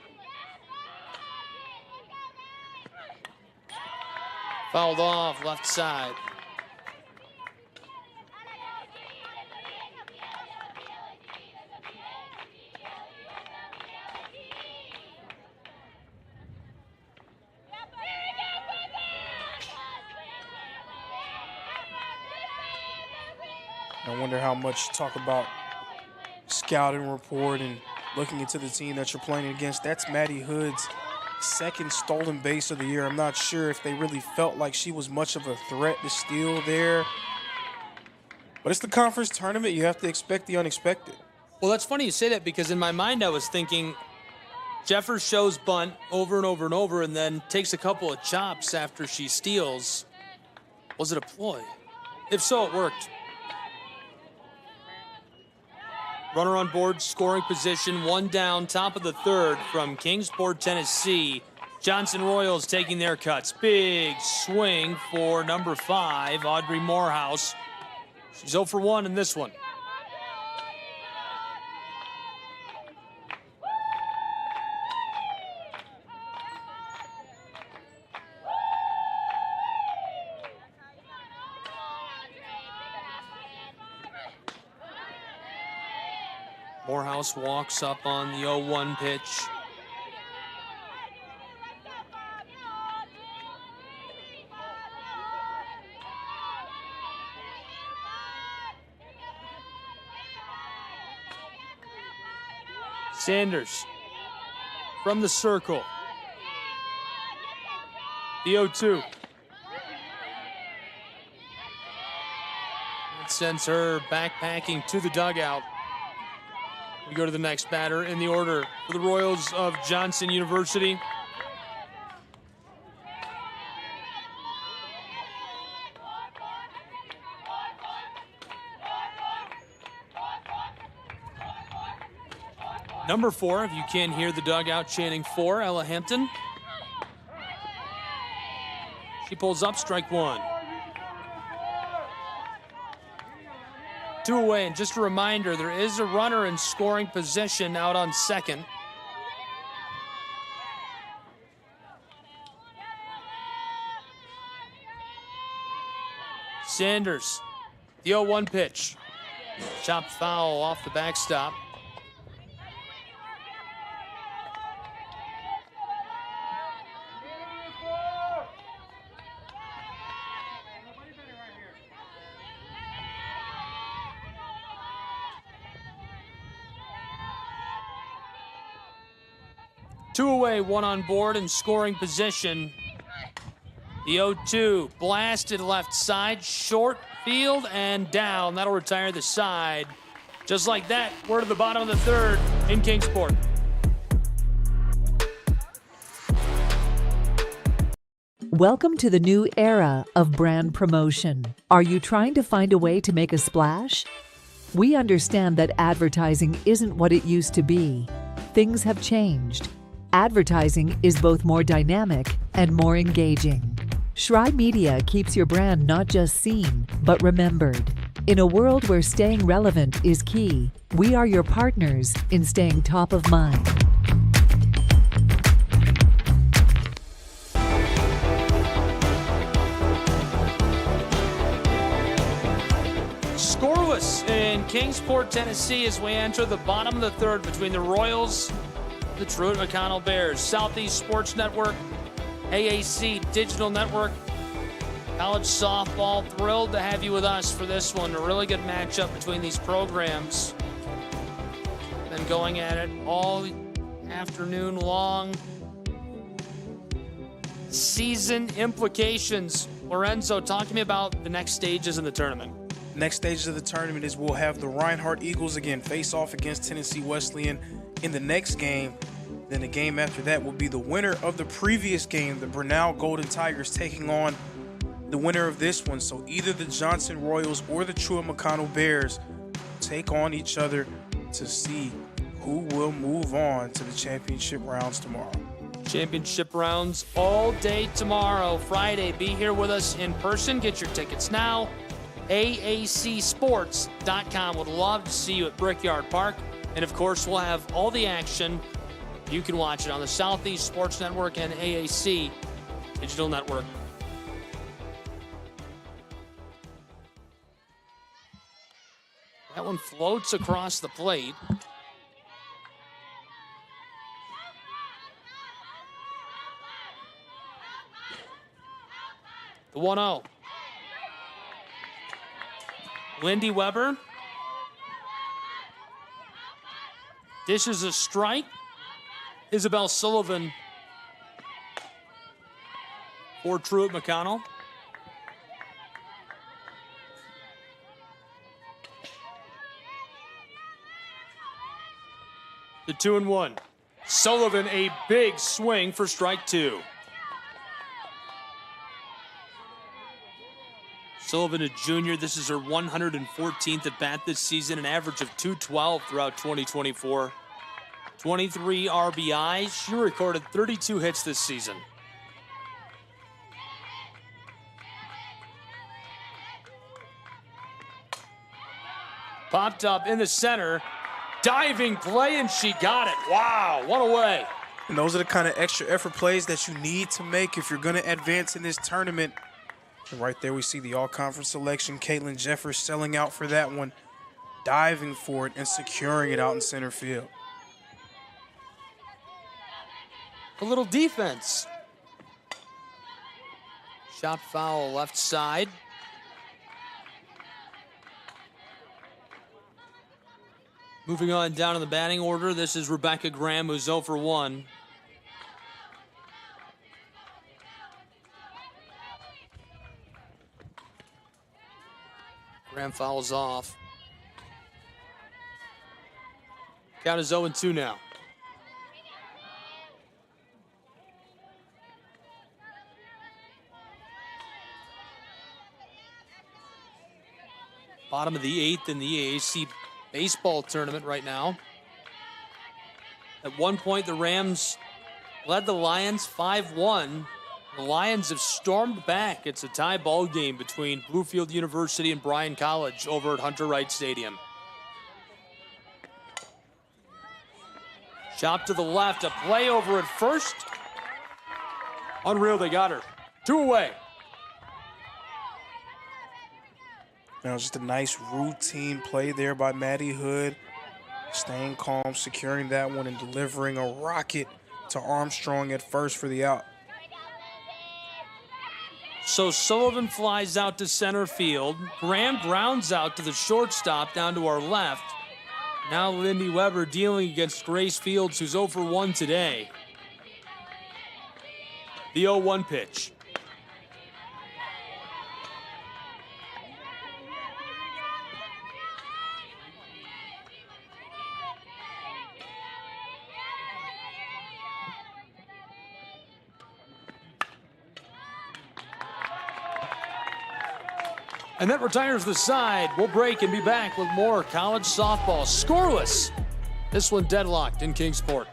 Fouled off left side. I wonder how much you talk about scouting report and looking into the team that you're playing against. That's Maddie Hood's second stolen base of the year. I'm not sure if they really felt like she was much of a threat to steal there. But it's the conference tournament. You have to expect the unexpected. Well, that's funny you say that because in my mind I was thinking Jeffers shows bunt over and over and over and then takes a couple of chops after she steals. Was it a ploy? If so, it worked. Runner on board, scoring position, one down, top of the third from Kingsport, Tennessee. Johnson Royals taking their cuts. Big swing for number 5, Audrey Morehouse. She's 0 for 1 in this one. Morehouse walks up on the 0-1 pitch. Sanders from the circle. The 0-2. That sends her backpacking to the dugout. We go to the next batter in the order for the Royals of Johnson University. Number 4, if you can't hear the dugout chanting 4, Ella Hampton. She pulls up, strike 1. 2 away, and just a reminder, there is a runner in scoring position out on second. Sanders, the 0-1 pitch. Chopped foul off the backstop. Two away, 1 on board in scoring position. The 0-2 blasted left side, short field and down. That'll retire the side. Just like that, we're to the bottom of the 3rd in Kingsport. Welcome to the new era of brand promotion. Are you trying to find a way to make a splash? We understand that advertising isn't what it used to be. Things have changed. Advertising is both more dynamic and more engaging. Schrei Media keeps your brand not just seen, but remembered. In a world where staying relevant is key, we are your partners in staying top of mind. Scoreless in Kingsport, Tennessee as we enter the bottom of the 3rd between the Royals the Truett McConnell Bears. Southeast Sports Network, AAC Digital Network, college softball. Thrilled to have you with us for this one. A really good matchup between these programs. Been going at it all afternoon long. Season implications. Lorenzo, talk to me about the next stages in the tournament. Next stages of the tournament is we'll have the Reinhardt Eagles again face off against Tennessee Wesleyan in the next game. Then the game after that will be the winner of the previous game, the Grinnell Golden Tigers taking on the winner of this one. So either the Johnson Royals or the Truett McConnell Bears take on each other to see who will move on to the championship rounds tomorrow. Championship rounds all day tomorrow. Friday, be here with us in person. Get your tickets now. AACsports.com. Would love to see you at Brickyard Park. And of course, we'll have all the action. You can watch it on the Southeast Sports Network and AAC Digital Network. That one floats across the plate. The 1-0. Lindy Weber dishes a strike. Isabel Sullivan for Truett McConnell. The 2-1. Sullivan, a big swing for strike 2. Sullivan, a junior. This is her 114th at bat this season, an average of .212 throughout 2024. 23 RBIs. She recorded 32 hits this season. Popped up in the center. Diving play, and she got it. Wow, one away. And those are the kind of extra effort plays that you need to make if you're going to advance in this tournament. And right there we see the all-conference selection. Caitlin Jeffers selling out for that one, diving for it and securing it out in center field. A little defense. Shot foul left side. Moving on down in the batting order, this is Rebecca Graham, who's 0 for 1. Graham fouls off. Count is 0-2 now. Bottom of the 8th in the AAC baseball tournament right now. At one point, the Rams led the Lions 5-1. The Lions have stormed back. It's a tie ball game between Bluefield University and Bryan College over at Hunter Wright Stadium. Chop to the left, a play over at first. Unreal, they got her. 2 away. Now just a nice routine play there by Maddie Hood. Staying calm, securing that one, and delivering a rocket to Armstrong at first for the out. So Sullivan flies out to center field. Graham grounds out to the shortstop down to our left. Now Lindy Weber dealing against Grace Fields, who's 0 for 1 today. The 0-1 pitch. And that retires the side. We'll break and be back with more college softball. Scoreless. This one deadlocked in Kingsport.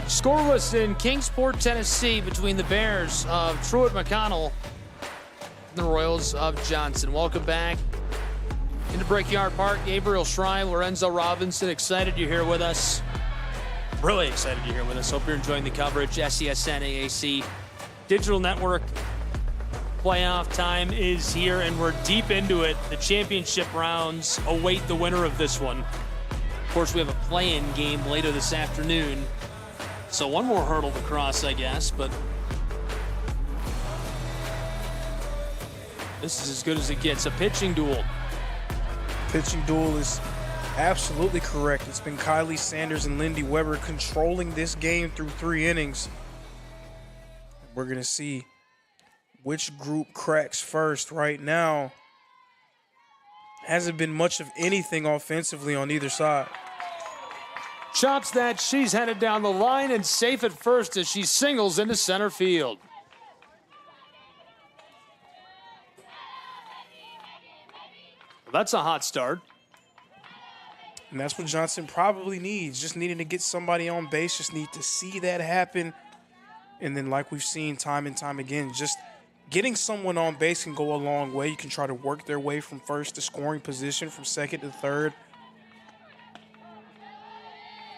Scoreless in Kingsport, Tennessee, between the Bears of Truett McConnell and the Royals of Johnson. Welcome back into Brickyard Park. Gabriel Schrein, Lorenzo Robinson, excited you're here with us. Really excited you're here with us. Hope you're enjoying the coverage. SESN AAC Digital Network playoff time is here, and we're deep into it. The championship rounds await the winner of this one. Of course, we have a play-in game later this afternoon. So one more hurdle to cross, I guess, but this is as good as it gets. A pitching duel. Pitching duel is absolutely correct. It's been Kylie Sanders and Lindy Weber controlling this game through 3 innings. We're going to see which group cracks first. Right now, hasn't been much of anything offensively on either side. Chops that. She's headed down the line and safe at first as she singles into center field. Well, that's a hot start. And that's what Johnson probably needs. Just needing to get somebody on base. Just need to see that happen. And then like we've seen time and time again, just getting someone on base can go a long way. You can try to work their way from first to scoring position, from second to third.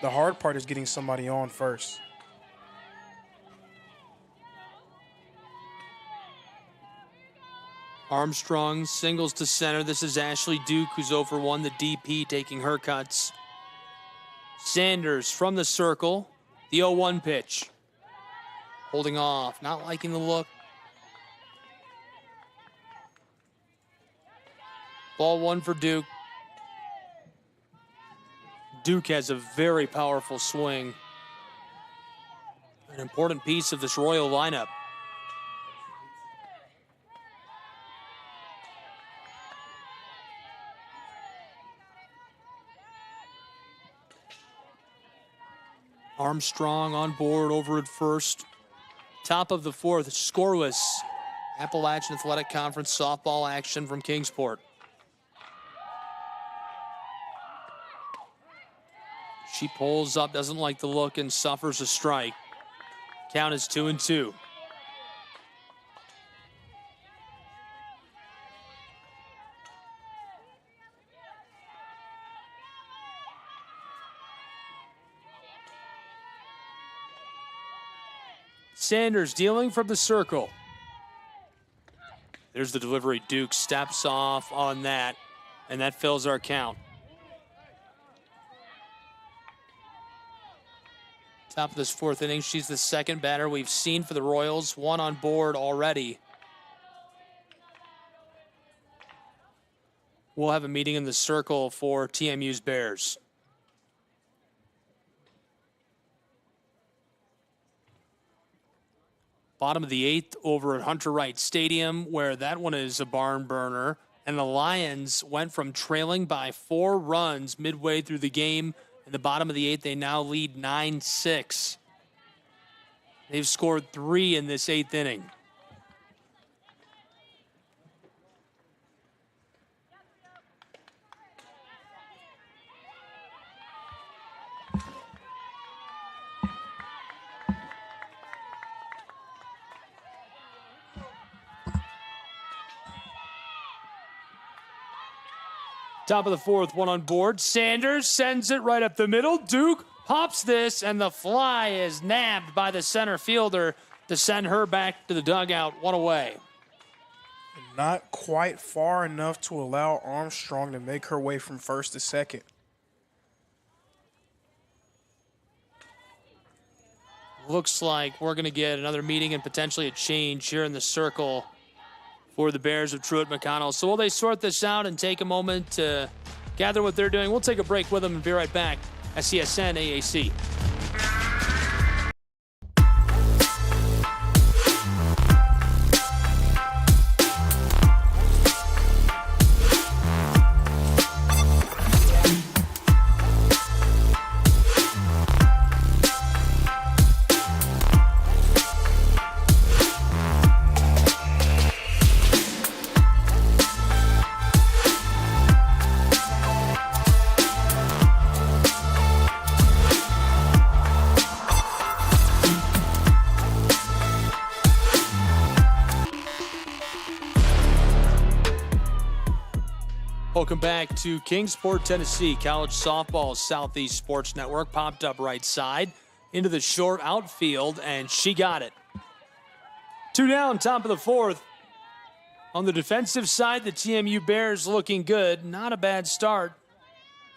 The hard part is getting somebody on first. Armstrong singles to center. This is Ashley Duke, who's 0 for 1, the DP, taking her cuts. Sanders from the circle. The 0-1 pitch. Holding off, not liking the look. Ball one for Duke. Duke has a very powerful swing. An important piece of this Royal lineup. Armstrong on board over at first. Top of the fourth, scoreless. Appalachian Athletic Conference softball action from Kingsport. She pulls up, doesn't like the look, and suffers a strike. Count is 2-2. Sanders dealing from the circle. There's the delivery. Duke steps off on that, and that fills our count. Top of this fourth inning, she's the second batter we've seen for the Royals. One on board already. We'll have a meeting in the circle for TMU's Bears. Bottom of the eighth over at Hunter Wright Stadium, where that one is a barn burner. And the Lions went from trailing by 4 runs midway through the game. In the bottom of the eighth, they now lead 9-6. They've scored 3 in this 8th inning. Top of the fourth, one on board. Sanders sends it right up the middle. Duke pops this, and the fly is nabbed by the center fielder to send her back to the dugout, 1 away. Not quite far enough to allow Armstrong to make her way from first to second. Looks like we're going to get another meeting and potentially a change here in the circle for the Bears of Truett McConnell. So will they sort this out and take a moment to gather what they're doing? We'll take a break with them and be right back. SCSN AAC. Welcome back to Kingsport, Tennessee. College softball Southeast Sports Network popped up right side into the short outfield, and she got it. 2 down, top of the fourth. On the defensive side, the TMU Bears looking good. Not a bad start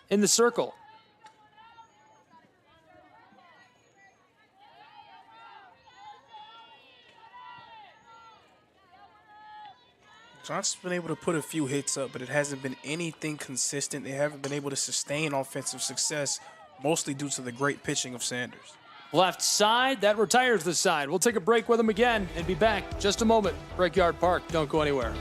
in the circle. Johnson's been able to put a few hits up, but it hasn't been anything consistent. They haven't been able to sustain offensive success, mostly due to the great pitching of Sanders. Left side, that retires the side. We'll take a break with them again and be back just a moment. Brickyard Park, don't go anywhere.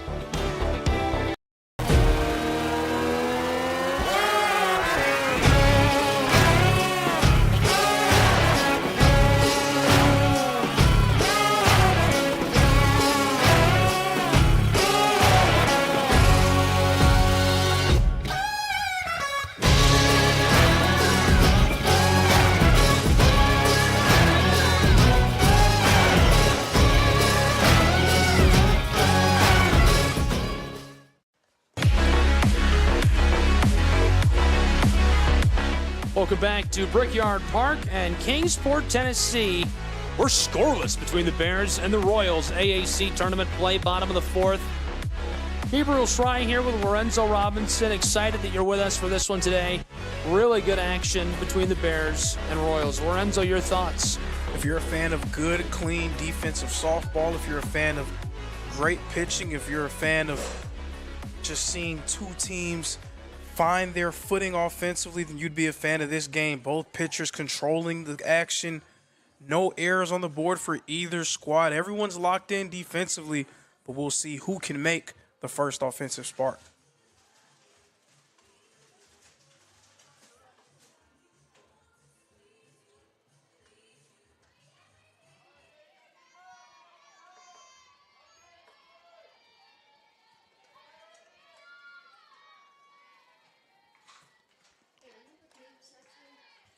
Welcome back to Brickyard Park and Kingsport, Tennessee. We're scoreless between the Bears and the Royals. AAC tournament play, bottom of the fourth. Gabriel Schrei here with Lorenzo Robinson. Excited that you're with us for this one today. Really good action between the Bears and Royals. Lorenzo, your thoughts? If you're a fan of good, clean defensive softball, if you're a fan of great pitching, if you're a fan of just seeing two teams find their footing offensively, then you'd be a fan of this game. Both pitchers controlling the action. No errors on the board for either squad. Everyone's locked in defensively, but we'll see who can make the first offensive spark.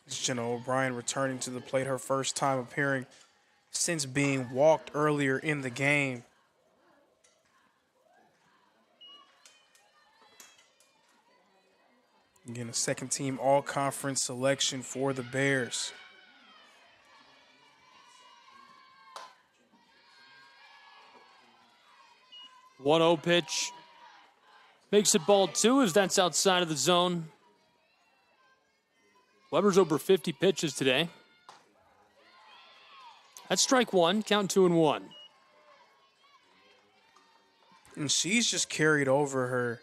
It's Jenna O'Brien returning to the plate, her first time appearing since being walked earlier in the game. Again, a second-team all-conference selection for the Bears. One 0 pitch. Makes it ball two as that's outside of the zone. Weber's over 50 pitches today. That's strike one, count 2-1. And she's just carried over her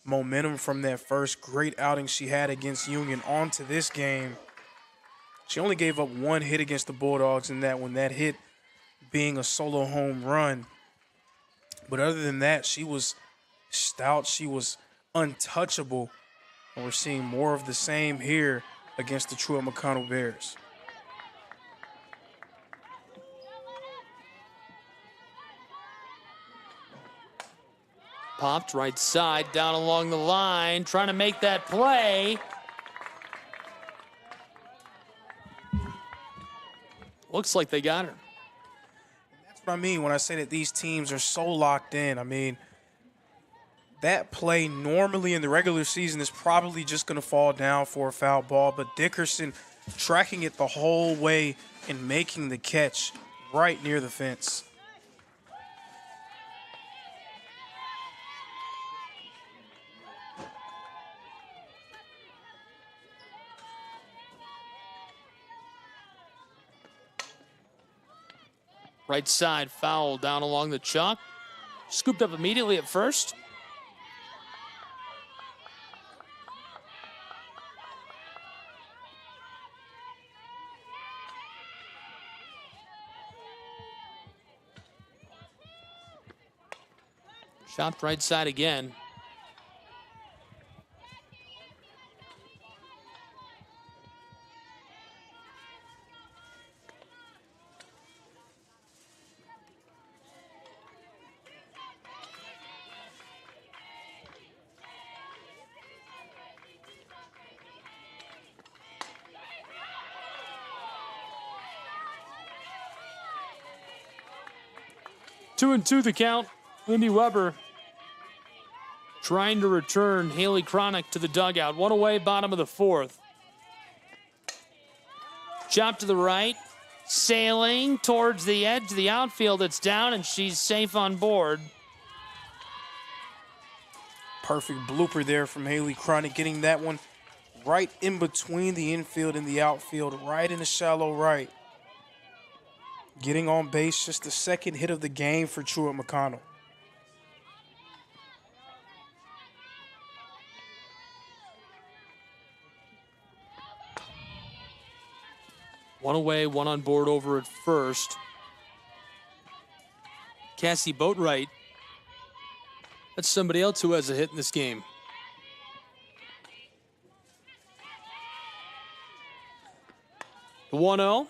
momentum from that first great outing she had against Union onto this game. She only gave up one hit against the Bulldogs in that one, that hit being a solo home run. But other than that, she was stout, she was untouchable. And we're seeing more of the same here against the Truett McConnell Bears. Popped right side, down along the line, trying to make that play. Looks like they got her. That's what I mean when I say that these teams are so locked in. I mean, that play normally in the regular season is probably just going to fall down for a foul ball, but Dickerson tracking it the whole way and making the catch right near the fence. Right side foul down along the chalk. Scooped up immediately at first. Chopped right side again. Two and two the count. Lindy Weber trying to return Haley Cronick to the dugout. One away, bottom of the fourth. Chop to the right. Sailing towards the edge of the outfield. It's down, and she's safe on board. Perfect blooper there from Haley Cronick, getting that one right in between the infield and the outfield, right in the shallow right. Getting on base, just the second hit of the game for Truett McConnell. One away, one on board over at first. Cassie Boatwright. That's somebody else who has a hit in this game. The 1-0.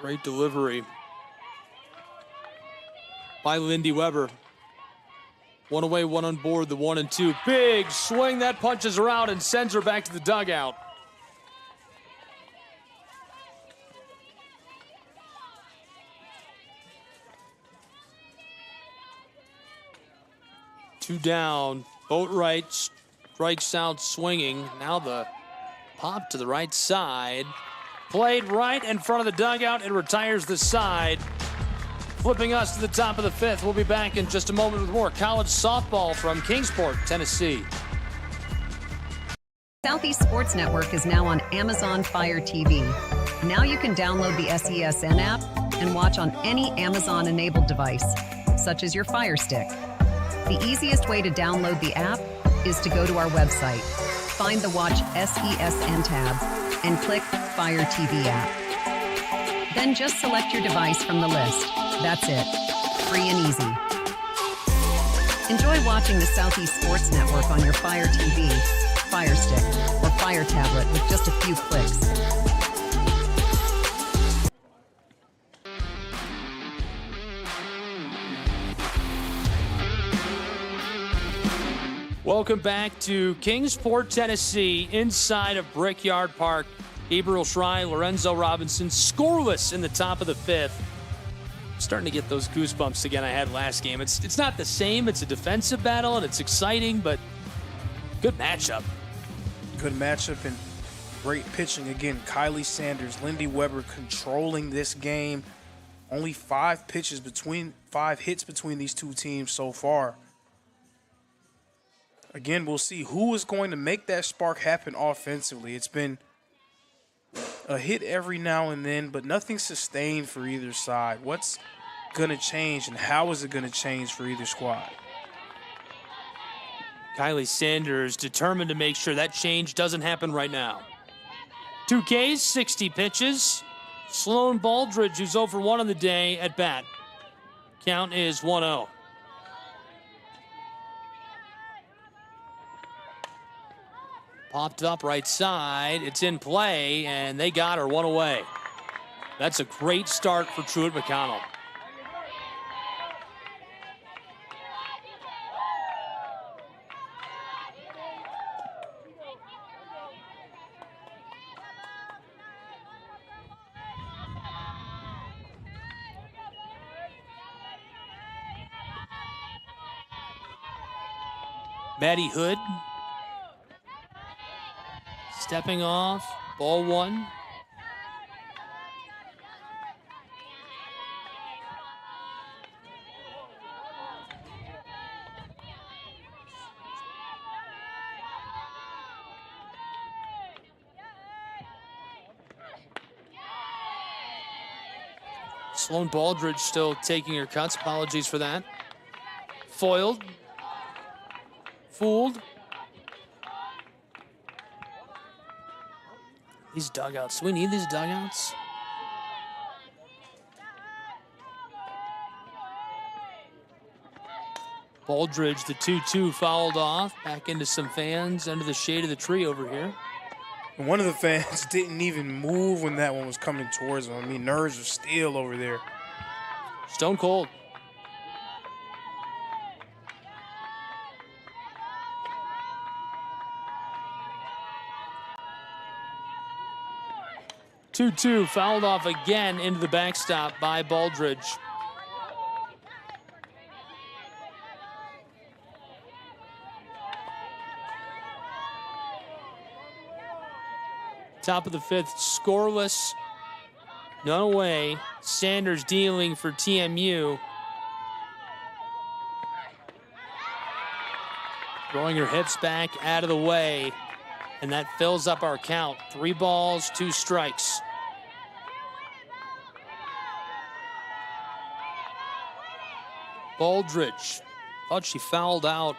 Great delivery by Lindy Weber. One away, one on board, the 1-2. Big swing that punches her out and sends her back to the dugout. Two down. Boatwright strikes out swinging. Now the pop to the right side. Played right in front of the dugout. It retires the side. Flipping us to the top of the fifth. We'll be back in just a moment with more college softball from Kingsport, Tennessee. Southeast Sports Network is now on Amazon Fire TV. Now you can download the SESN app and watch on any Amazon-enabled device, such as your Fire Stick. The easiest way to download the app is to go to our website, find the Watch SESN tab, and click Fire TV app. Then just select your device from the list. That's it. Free and easy. Enjoy watching the Southeast Sports Network on your Fire TV, Fire Stick, or Fire tablet with just a few clicks. Welcome back to Kingsport, Tennessee, inside of Brickyard Park. Gabriel Schrei, Lorenzo Robinson, scoreless in the top of the fifth. Starting to get those goosebumps again I had last game. It's not the same. It's a defensive battle, and it's exciting, but good matchup. Good matchup and great pitching. Again, Kylie Sanders, Lindy Weber controlling this game. Only 5 hits between these two teams so far. Again, we'll see who is going to make that spark happen offensively. It's been a hit every now and then, but nothing sustained for either side. What's going to change, and how is it going to change for either squad? Kylie Sanders determined to make sure that change doesn't happen right now. 2 Ks, 60 pitches. Sloan Baldridge, who's 0 for 1 on the day, at bat. Count is 1-0. Popped up right side. It's in play, and they got her 1 away. That's a great start for Truett McConnell. Maddie Hood stepping off, ball 1. Sloan Baldridge still taking her cuts. Apologies for that. Foiled. Fooled. These dugouts. We need these dugouts. Baldridge, the 2-2 fouled off. Back into some fans under the shade of the tree over here. And one of the fans didn't even move when that one was coming towards him. I mean, nerves of steel over there. Stone cold. Two fouled off again into the backstop by Baldridge. Top of the fifth, scoreless, none away. Sanders dealing for TMU. Throwing her hips back out of the way, and that fills up our count. 3 balls, 2 strikes. Baldridge, thought she fouled out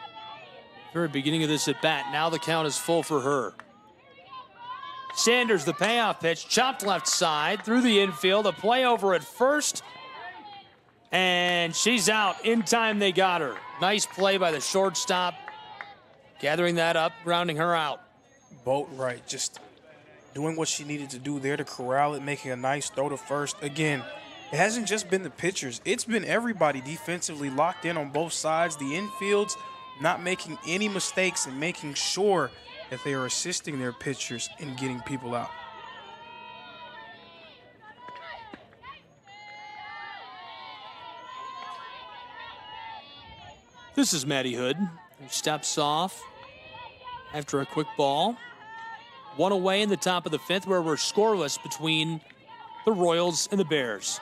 very beginning of this at bat. Now the count is full for her. Sanders, the payoff pitch, chopped left side through the infield, a play over at first, and she's out. In time, they got her. Nice play by the shortstop, gathering that up, grounding her out. Boatwright just doing what she needed to do there to corral it, making a nice throw to first. Again, it hasn't just been the pitchers. It's been everybody defensively locked in on both sides. The infields not making any mistakes and making sure that they are assisting their pitchers in getting people out. This is Maddie Hood, who steps off after a quick ball. One away in the top of the fifth, where we're scoreless between the Royals and the Bears.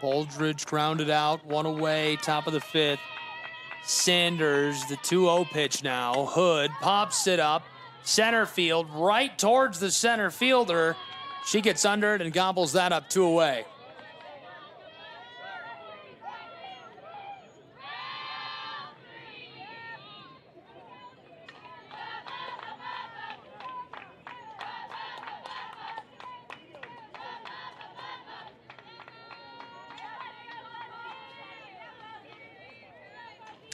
Baldridge grounded out, one away, top of the fifth. Sanders, the 2-0 pitch now. Hood pops it up, center field, right towards the center fielder. She gets under it and gobbles that up, 2 away.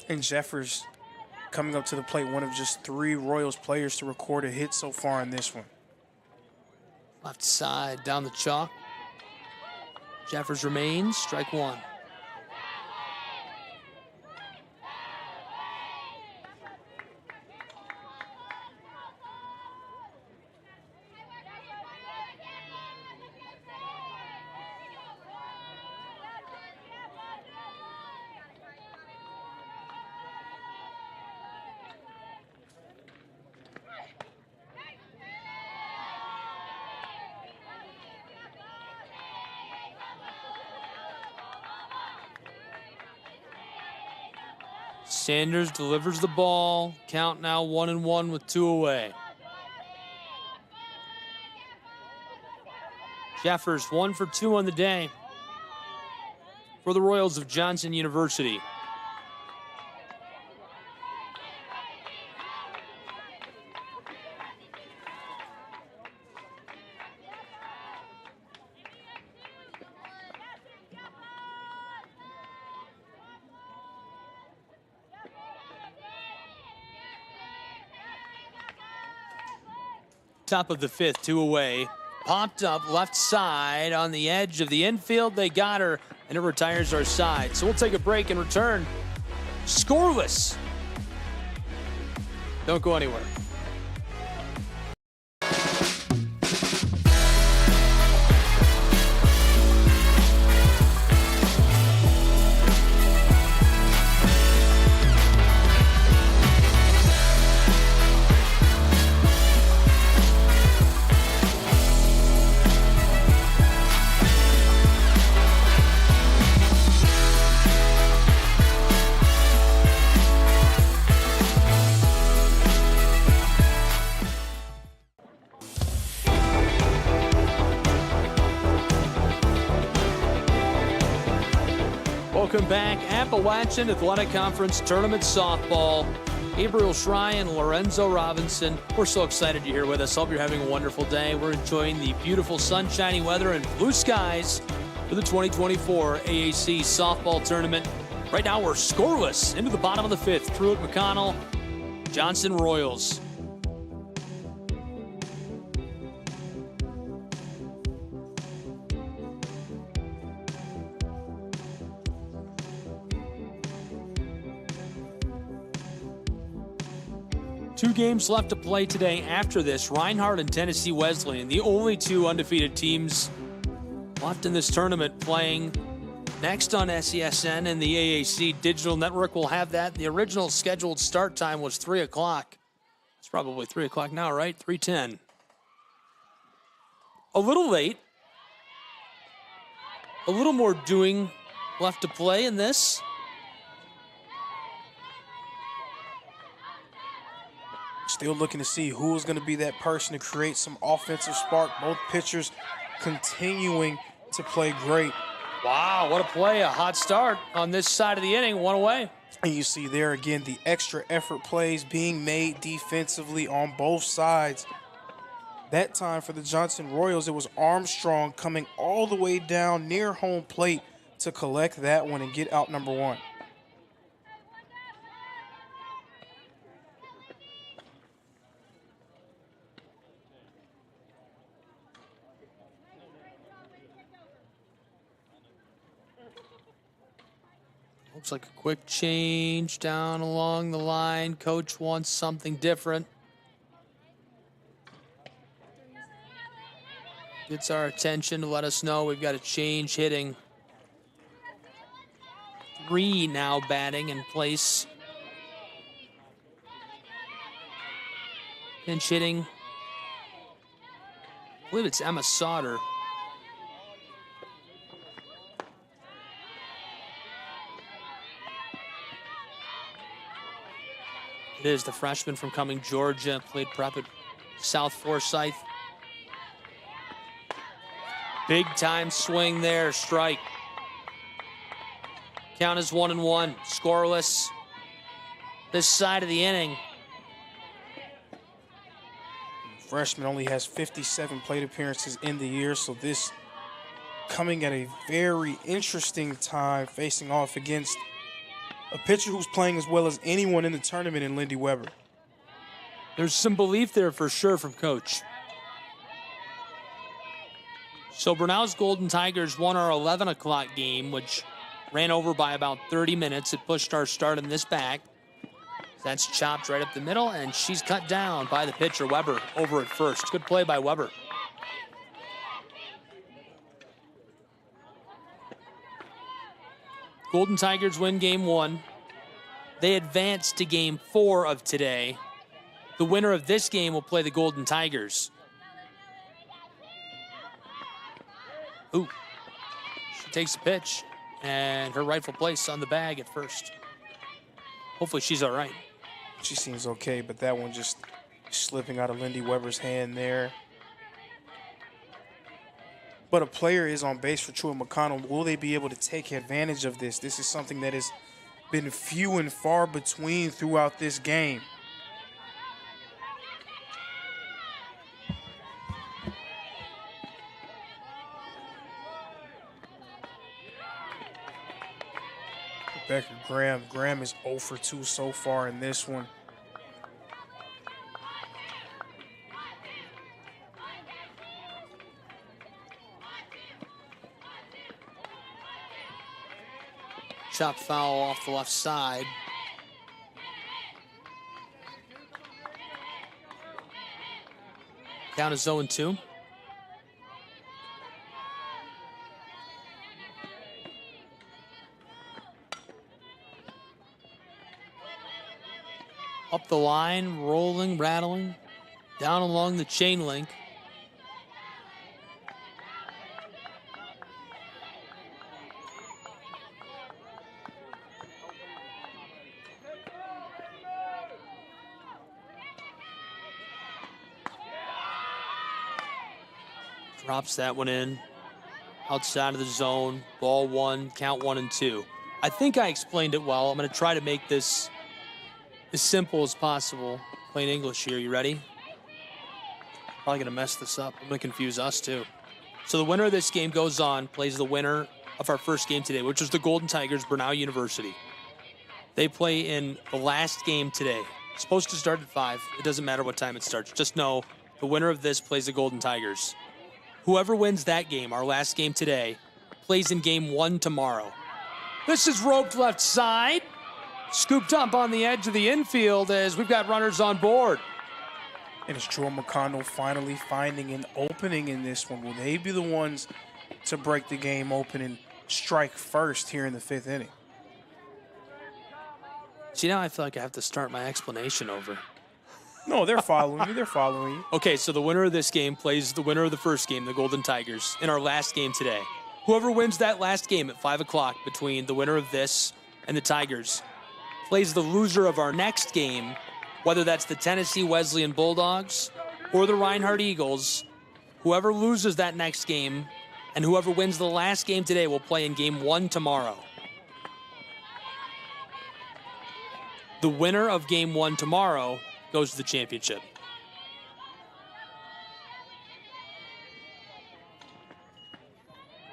And Jeffers coming up to the plate, one of just 3 Royals players to record a hit so far in this one. Left side, down the chalk. Jeffers remains, strike one. Sanders delivers the ball. Count now 1-1 with 2 away. Jeffers 1 for 2 on the day for the Royals of Johnson University. Top of the fifth, 2 away. Popped up left side on the edge of the infield. They got her, and it retires our side. So we'll take a break and return scoreless. Don't go anywhere. Welcome back. Appalachian Athletic Conference Tournament Softball. Gabriel Schrei and Lorenzo Robinson. We're so excited you're here with us. Hope you're having a wonderful day. We're enjoying the beautiful sunshiny weather and blue skies for the 2024 AAC Softball Tournament. Right now we're scoreless into the bottom of the fifth. Truett, McConnell, Johnson Royals. Two games left to play today after this. Reinhardt and Tennessee Wesleyan, the only 2 undefeated teams left in this tournament, playing next on SESN and the AAC Digital Network. Will have that. The original scheduled start time was 3 o'clock. It's probably 3 o'clock now, right? 3:10. A little late. A little more doing left to play in this. Still looking to see who is going to be that person to create some offensive spark. Both pitchers continuing to play great. Wow, what a play. A hot start on this side of the inning. 1 away. And you see there again the extra effort plays being made defensively on both sides. That time for the Johnson Royals, it was Armstrong coming all the way down near home plate to collect that one and get out number 1. Looks like a quick change down along the line. Coach wants something different. Gets our attention to let us know we've got a change hitting. 3 now batting in place. Pinch hitting. I believe it's Emma Sauter. It is the freshman from Cumming, Georgia. Played prep at South Forsyth. Big time swing there, strike. Count is 1-1, scoreless. This side of the inning. Freshman only has 57 plate appearances in the year, so this coming at a very interesting time, facing off against a pitcher who's playing as well as anyone in the tournament in Lindy Weber. There's some belief there for sure from Coach. So Brunel's Golden Tigers won our 11 o'clock game, which ran over by about 30 minutes. It pushed our start in this back. That's chopped right up the middle, and she's cut down by the pitcher, Weber, over at first. Good play by Weber. Golden Tigers win game 1. They advance to game 4 of today. The winner of this game will play the Golden Tigers. Ooh, she takes a pitch, and her rightful place on the bag at first. Hopefully she's all right. She seems okay, but that one just slipping out of Lindy Weber's hand there. But a player is on base for Truett McConnell. Will they be able to take advantage of this? This is something that has been few and far between throughout this game. Rebecca Graham. Graham is 0 for 2 so far in this one. Chop foul off the left side. Count is 0-2. Up the line, rolling, rattling, down along the chain link. Drops that one in. Outside of the zone. Ball 1, count 1-2. I think I explained it well. I'm going to try to make this as simple as possible. Plain English here. You ready? Probably going to mess this up. I'm going to confuse us too. So the winner of this game goes on, plays the winner of our first game today, which was the Golden Tigers, Brunel University. They play in the last game today. It's supposed to start at 5. It doesn't matter what time it starts. Just know the winner of this plays the Golden Tigers. Whoever wins that game, our last game today, plays in game 1 tomorrow. This is roped left side. Scooped up on the edge of the infield as we've got runners on board. And it's Truett McConnell finally finding an opening in this one. Will they be the ones to break the game open and strike first here in the 5th inning? See, now I feel like I have to start my explanation over. No, they're following you. They're following you. Okay, so the winner of this game plays the winner of the first game, the Golden Tigers, in our last game today. Whoever wins that last game at 5 o'clock between the winner of this and the Tigers plays the loser of our next game, whether that's the Tennessee Wesleyan Bulldogs or the Reinhardt Eagles. Whoever loses that next game and whoever wins the last game today will play in game 1 tomorrow. The winner of game 1 tomorrow goes to the championship.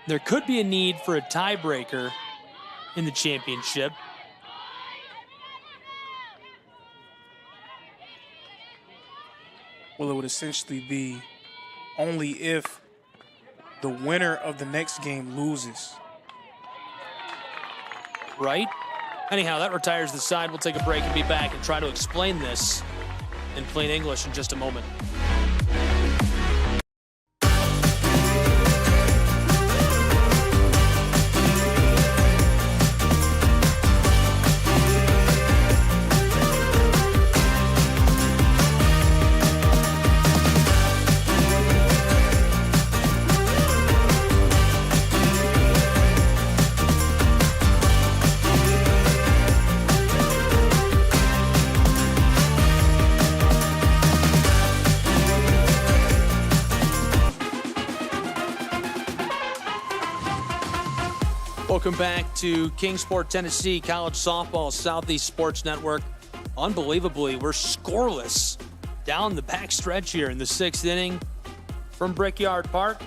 There could be a need for a tiebreaker in the championship. Well, it would essentially be only if the winner of the next game loses. Right? Anyhow, that retires the side. We'll take a break and be back and try to explain this in plain English in just a moment. Welcome back to Kingsport, Tennessee, college softball, Southeast Sports Network. Unbelievably, we're scoreless down the back stretch here in the 6th inning from Brickyard Park.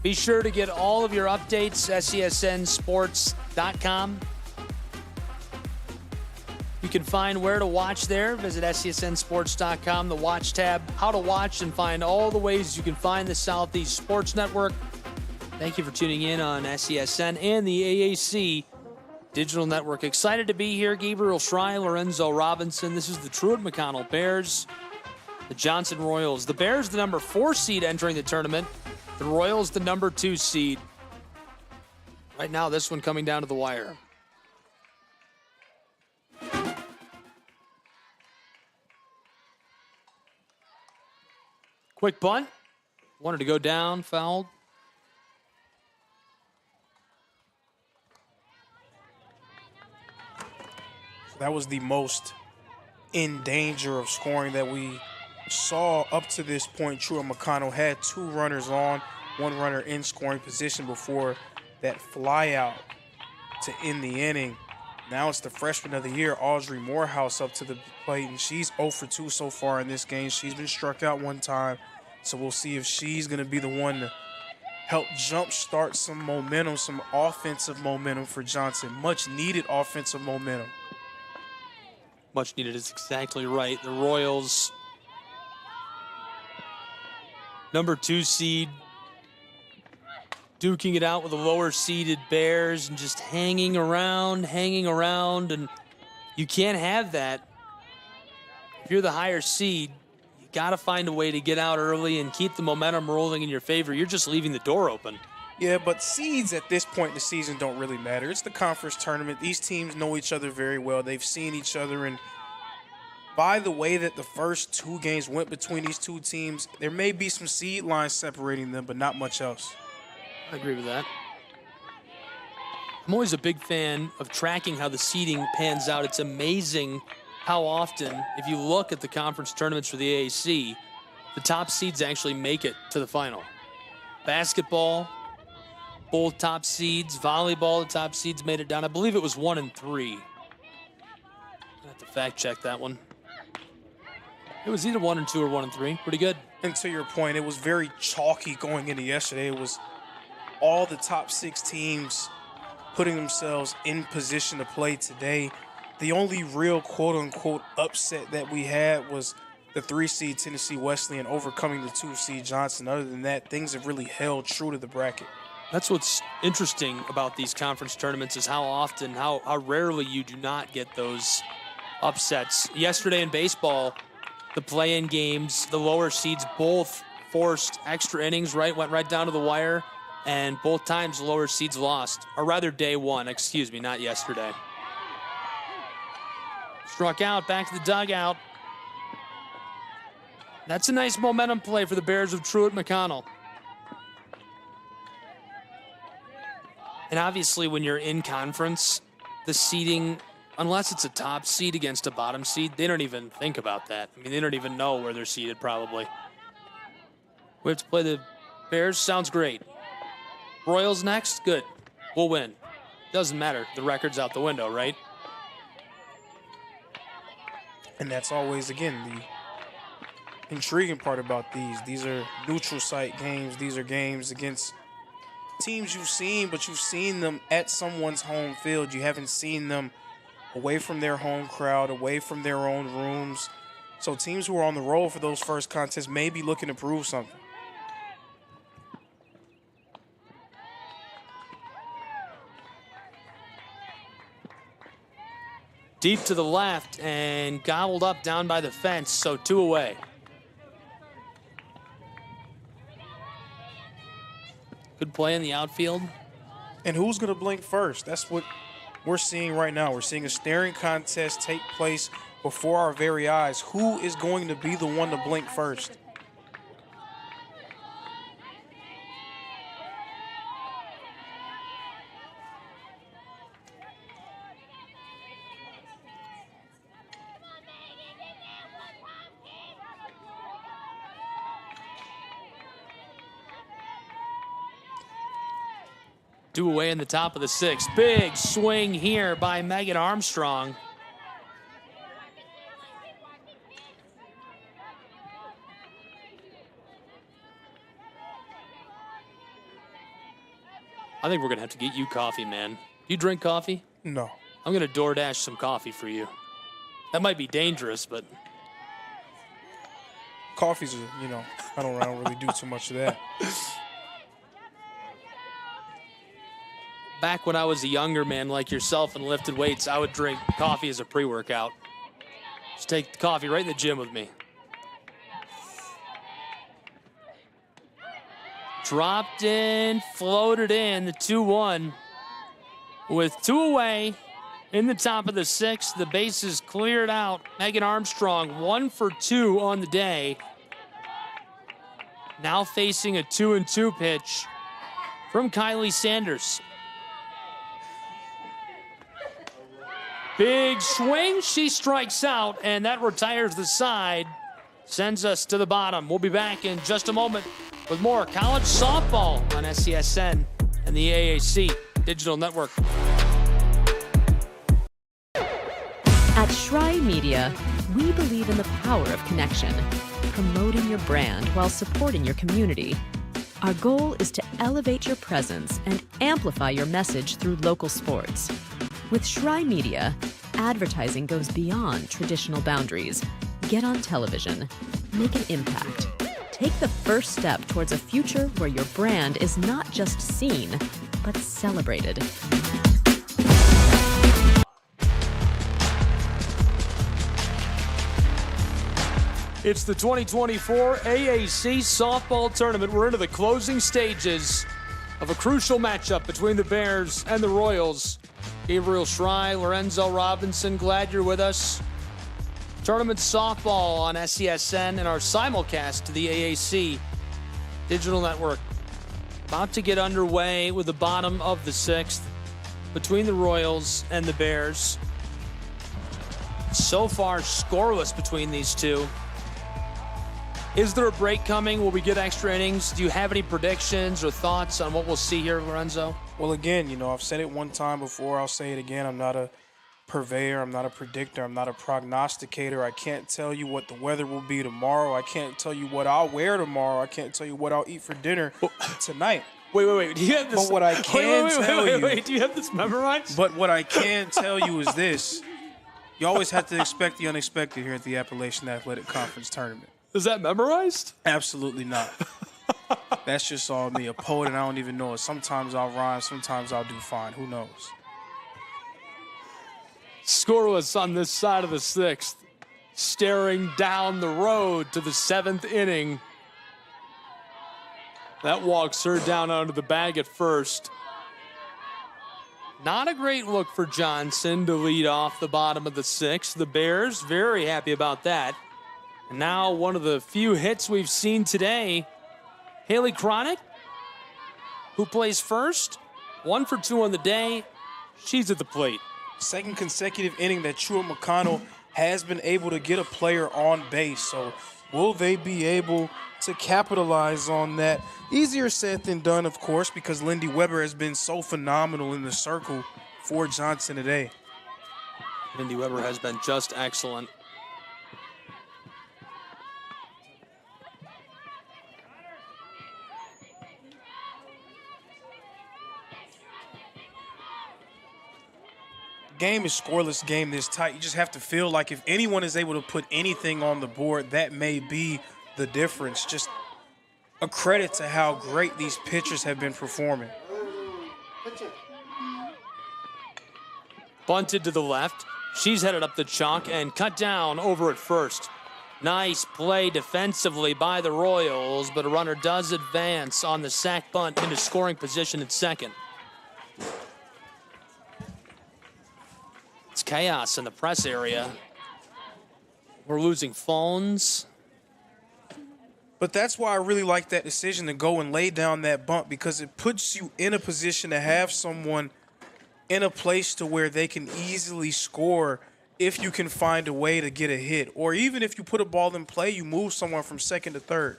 Be sure to get all of your updates, SESNsports.com. You can find where to watch there. Visit SESNsports.com, the watch tab, how to watch and find all the ways you can find the Southeast Sports Network. Thank you for tuning in on SESN and the AAC Digital Network. Excited to be here. Gabriel Schrei, Lorenzo Robinson. This is the Truett McConnell Bears, the Johnson Royals. The Bears, the number 4 seed entering the tournament. The Royals, the number 2 seed. Right now, this one coming down to the wire. Quick bunt. Wanted to go down, fouled. That was the most in danger of scoring that we saw up to this point. Truett McConnell had 2 runners on, 1 runner in scoring position before that fly out to end the inning. Now it's the freshman of the year, Audrey Morehouse, up to the plate, and she's 0 for 2 so far in this game. She's been struck out 1 time, so we'll see if she's going to be the one to help jumpstart some momentum, some offensive momentum for Johnson. Much needed offensive momentum. Much needed is exactly right. The Royals, number 2 seed, duking it out with the lower seeded Bears and just hanging around, and you can't have that. If you're the higher seed, you got to find a way to get out early and keep the momentum rolling in your favor. You're just leaving the door open. Yeah, but seeds at this point in the season don't really matter. It's the conference tournament. These teams know each other very well. They've seen each other, and by the way that the first 2 games went between these 2 teams, there may be some seed lines separating them, but not much else. I agree with that. I'm always a big fan of tracking how the seeding pans out. It's amazing how often, if you look at the conference tournaments for the AAC, the top seeds actually make it to the final. Basketball, both top seeds. Volleyball, the top seeds made it down. I believe it was 1 and 3. I have to fact check that one. It was either 1 and 2 or 1 and 3. Pretty good. And to your point, it was very chalky going into yesterday. It was all the top 6 teams putting themselves in position to play today. The only real quote-unquote upset that we had was the 3-seed Tennessee Wesleyan overcoming the 2-seed Johnson. Other than that, things have really held true to the bracket. That's what's interesting about these conference tournaments is how often, how rarely you do not get those upsets. Yesterday in baseball, the play-in games, the lower seeds both forced extra innings, right? Went right down to the wire, and both times the lower seeds lost. Or rather, day 1, excuse me, not yesterday. Struck out, back to the dugout. That's a nice momentum play for the Bears of Truett McConnell. And obviously, when you're in conference, the seeding, unless it's a top seed against a bottom seed, they don't even think about that. I mean, they don't even know where they're seated, probably. We have to play the Bears. Sounds great. Royals next? Good. We'll win. Doesn't matter. The record's out the window, right? And that's always, again, the intriguing part about these. These are neutral site games. These are games against teams you've seen, but you've seen them at someone's home field. You haven't seen them away from their home crowd, away from their own rooms. So teams who are on the roll for those first contests may be looking to prove something. Deep to the left and gobbled up down by the fence, so 2 away. Good play in the outfield. And who's going to blink first? That's what we're seeing right now. We're seeing a staring contest take place before our very eyes. Who is going to be the one to blink first? Due away in the top of the 6th. Big swing here by Megan Armstrong. I think we're going to have to get you coffee, man. You drink coffee? No. I'm going to DoorDash some coffee for you. That might be dangerous, but... Coffee's, you know, I don't really do too much of that. Back when I was a younger man like yourself and lifted weights, I would drink coffee as a pre-workout. Just take the coffee right in the gym with me. Dropped in, floated in, the 2-1. With 2 away in the top of the 6th, the bases cleared out. Megan Armstrong, 1 for 2 on the day. Now facing a 2-2 pitch from Kylie Sanders. Big swing, she strikes out, and that retires the side, sends us to the bottom. We'll be back in just a moment with more college softball on SCSN and the AAC Digital Network. At Shrine Media, we believe in the power of connection, promoting your brand while supporting your community. Our goal is to elevate your presence and amplify your message through local sports. With Shrine Media, advertising goes beyond traditional boundaries. Get on television, make an impact. Take the first step towards a future where your brand is not just seen, but celebrated. It's the 2024 AAC Softball Tournament. We're into the closing stages of a crucial matchup between the Bears and the Royals. Gabriel Schrei, Lorenzo Robinson, glad you're with us. Tournament softball on SCSN and our simulcast to the AAC Digital Network. About to get underway with the bottom of the 6th between the Royals and the Bears. So far, scoreless between these two. Is there a break coming? Will we get extra innings? Do you have any predictions or thoughts on what we'll see here, Lorenzo? Well, again, you know, I've said it one time before. I'll say it again. I'm not a purveyor. I'm not a predictor. I'm not a prognosticator. I can't tell you what the weather will be tomorrow. I can't tell you what I'll wear tomorrow. I can't tell you what I'll eat for dinner tonight. Wait. Do you have this? But what I can tell you. Wait. Do you have this memorized? But what I can tell you is this. You always have to expect the unexpected here at the Appalachian Athletic Conference Tournament. Is that memorized? Absolutely not. That's just all me, a poet, and I don't even know it. Sometimes I'll rhyme, sometimes I'll do fine. Who knows? Scoreless on this side of the 6th. Staring down the road to the 7th inning. That walks her down onto the bag at first. Not a great look for Johnson to lead off the bottom of the 6th. The Bears very happy about that. And now one of the few hits we've seen today, Haley Cronick, who plays first, 1 for 2 on the day. She's at the plate. Second consecutive inning that Truett McConnell has been able to get a player on base. So will they be able to capitalize on that? Easier said than done, of course, because Lindy Weber has been so phenomenal in the circle for Johnson today. Lindy Weber has been just excellent. Game is scoreless, game this tight. You just have to feel like if anyone is able to put anything on the board, that may be the difference. Just a credit to how great these pitchers have been performing. Bunted to the left. She's headed up the chalk and cut down over at first. Nice play defensively by the Royals, but a runner does advance on the sac bunt into scoring position at second. It's chaos in the press area. We're losing phones. But that's why I really like that decision to go and lay down that bunt, because it puts you in a position to have someone in a place to where they can easily score if you can find a way to get a hit. Or even if you put a ball in play, you move someone from second to third.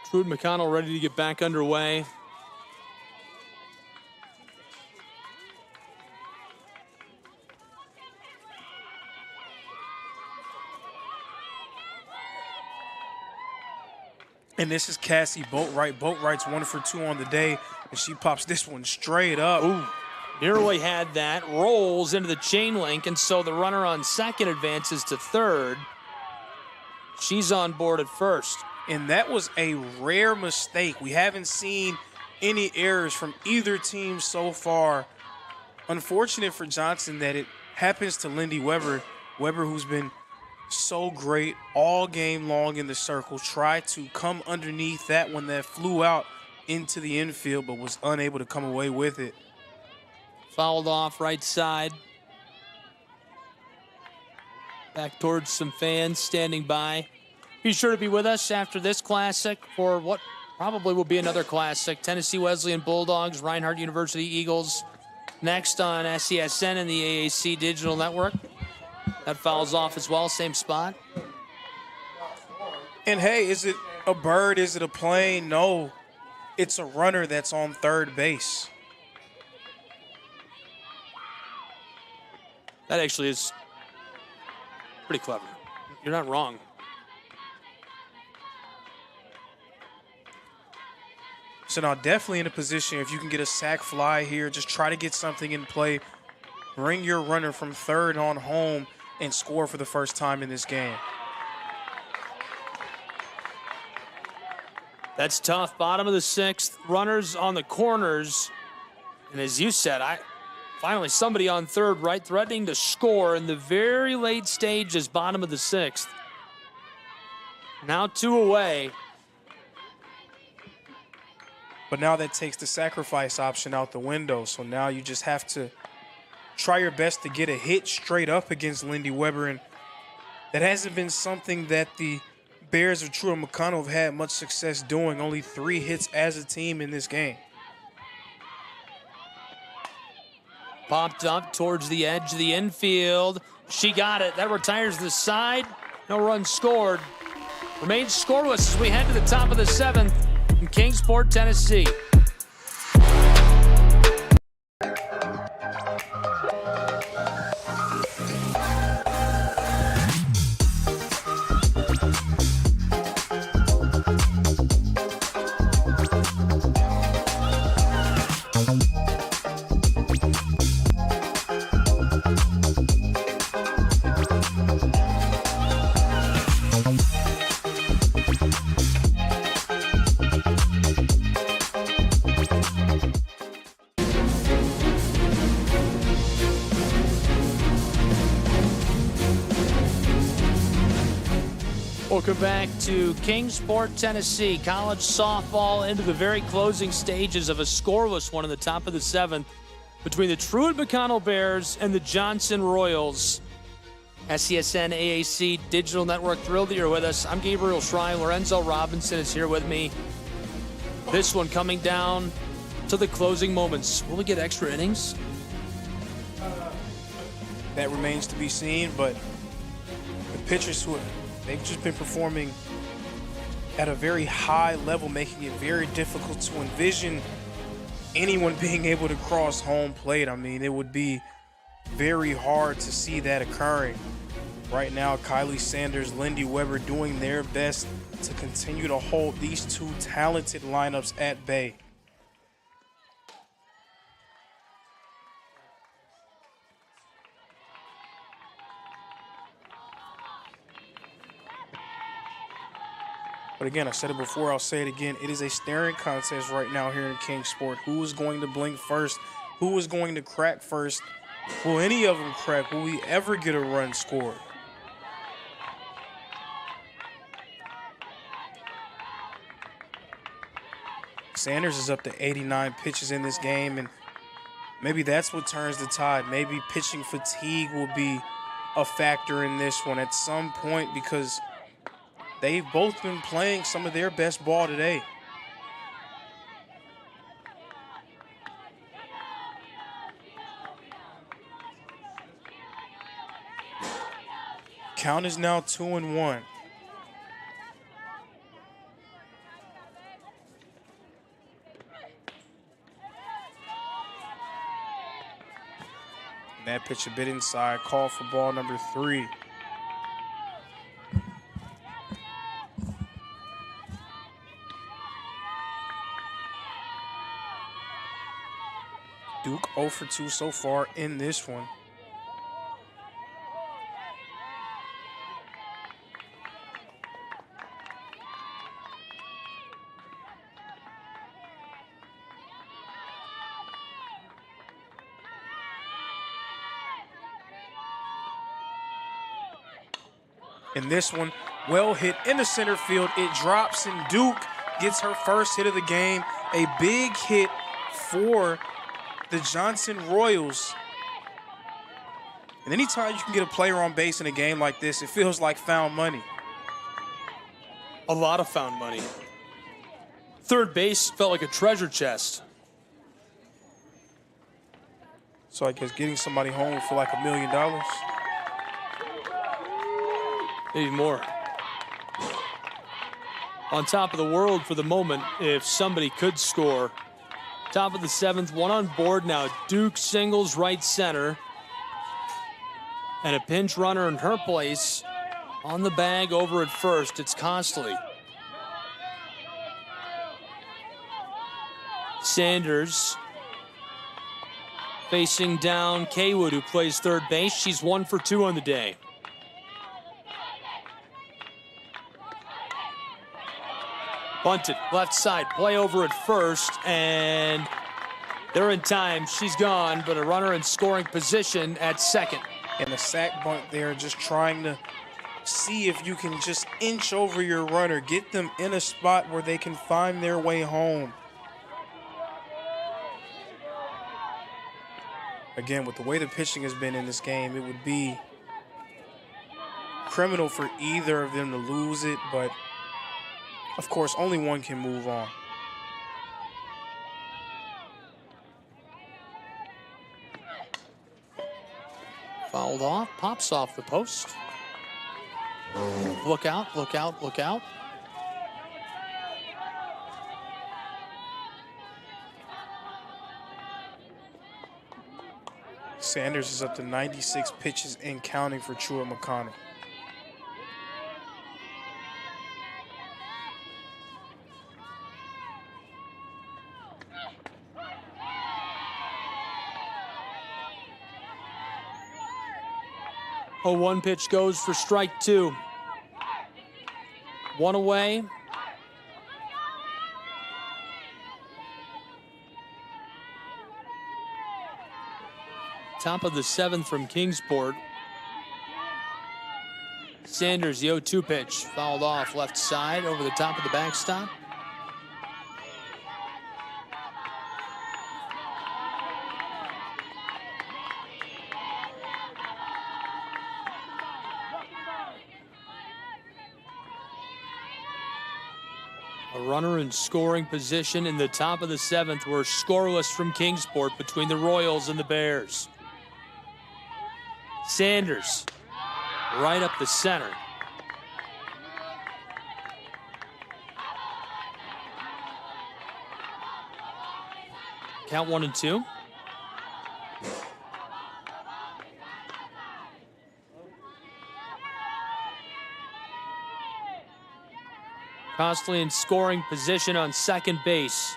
Truett McConnell ready to get back underway. And this is Cassie Boatwright. Boatwright's 1 for 2 on the day, and she pops this one straight up. Ooh, nearly had that. Rolls into the chain link, and so the runner on second advances to third. She's on board at first. And that was a rare mistake. We haven't seen any errors from either team so far. Unfortunate for Johnson that it happens to Lindy Weber. Weber, who's been so great all game long in the circle, tried to come underneath that one that flew out into the infield, but was unable to come away with it. Fouled off right side. Back towards some fans standing by. Be sure to be with us after this classic for what probably will be another classic. Tennessee Wesleyan Bulldogs, Reinhardt University Eagles. Next on SESN and the AAC Digital Network. That fouls off as well, same spot. And hey, is it a bird? Is it a plane? No, it's a runner that's on third base. That actually is pretty clever. You're not wrong. So now definitely in a position, if you can get a sac fly here, just try to get something in play. Bring your runner from third on home and score for the first time in this game. That's tough. Bottom of the sixth. Runners on the corners. And as you said, finally somebody on third, right, threatening to score in the very late stages, bottom of the sixth. Now 2 away. But now that takes the sacrifice option out the window. So now you just have to try your best to get a hit straight up against Lindy Weber. And that hasn't been something that the Bears of Truett McConnell have had much success doing. Only 3 hits as a team in this game. Popped up towards the edge of the infield. She got it. That retires the side. No runs scored. Remains scoreless as we head to the top of the 7th in Kingsport, Tennessee. Welcome back to Kingsport, Tennessee. College softball into the very closing stages of a scoreless one in the top of the 7th between the Truett McConnell Bears and the Johnson Royals. SESN AAC Digital Network, thrilled that you're with us. I'm Gabriel Schrei. Lorenzo Robinson is here with me. This one coming down to the closing moments. Will we get extra innings? That remains to be seen, but the pitchers who they've just been performing at a very high level, making it very difficult to envision anyone being able to cross home plate. I mean, it would be very hard to see that occurring. Right now, Kylie Sanders, Lindy Weber doing their best to continue to hold these 2 talented lineups at bay. But But again, I said it before, I'll say it again. It is a staring contest right now here in Kingsport. Who is going to blink first? Who is going to crack first? Will any of them crack? Will we ever get a run scored? Sanders is up to 89 pitches in this game, and maybe that's what turns the tide. Maybe pitching fatigue will be a factor in this one at some point, because they've both been playing some of their best ball today. Count is now 2-1. That pitch a bit inside, call for ball number 3. Duke 0 for 2 so far in this one. In this one, well hit in the center field. It drops, and Duke gets her first hit of the game. A big hit for the Johnson Royals. And anytime you can get a player on base in a game like this, it feels like found money. A lot of found money. Third base felt like a treasure chest. So I guess getting somebody home for like $1 million. Maybe more. On top of the world for the moment, if somebody could score. Top of the 7th, one on board now. Duke singles right center. And a pinch runner in her place on the bag over at first. It's Costley. Sanders facing down Kaywood, who plays third base. She's 1 for 2 on the day. Bunted, left side, play over at first, and they're in time. She's gone, but a runner in scoring position at second. And the sack bunt there, just trying to see if you can just inch over your runner, get them in a spot where they can find their way home. Again, with the way the pitching has been in this game, it would be criminal for either of them to lose it, but of course, only one can move on. Fouled off, pops off the post. Look out, look out, look out. Sanders is up to 96 pitches and counting for Truett McConnell. A 1 pitch goes for strike 2. 1 away. Top of the 7th from Kingsport. Sanders, the 0-2 pitch, fouled off left side over the top of the backstop. A runner in scoring position in the top of the 7th. We're scoreless from Kingsport between the Royals and the Bears. Sanders, right up the center. Count 1-2. Costley in scoring position on second base.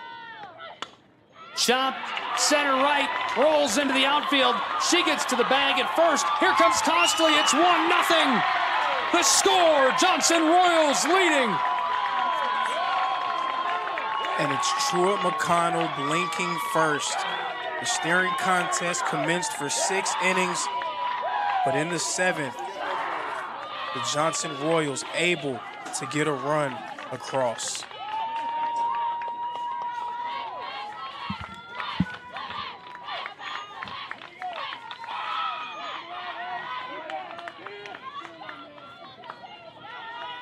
Chop, center right, rolls into the outfield. She gets to the bag at first. Here comes Costley. It's 1-0. The score, Johnson Royals leading. And it's Truett McConnell blinking first. The staring contest commenced for 6 innings, but in the 7th, the Johnson Royals able to get a run across.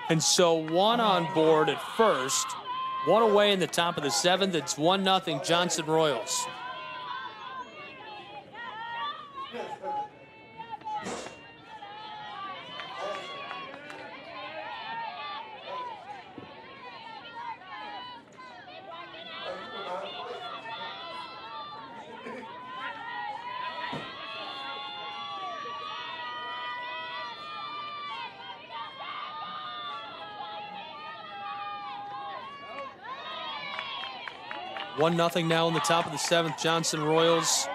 And so 1 on board at first, 1 away in the top of the 7th. It's 1-0 Johnson Royals. One nothing now in the top of the 7th, Johnson Royals.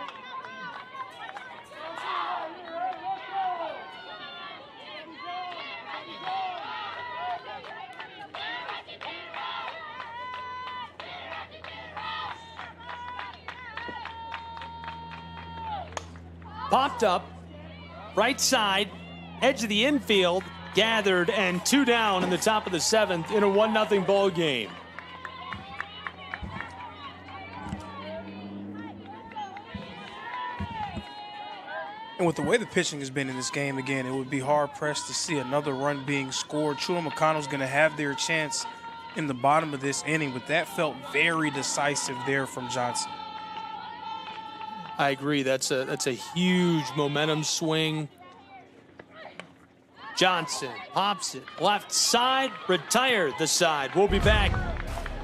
Popped up, right side, edge of the infield, gathered, and 2 down in the top of the 7th in a 1-0 ball game. And with the way the pitching has been in this game, again, it would be hard-pressed to see another run being scored. Truett McConnell's going to have their chance in the bottom of this inning, but that felt very decisive there from Johnson. I agree. That's a huge momentum swing. Johnson pops it left side, retired the side. We'll be back.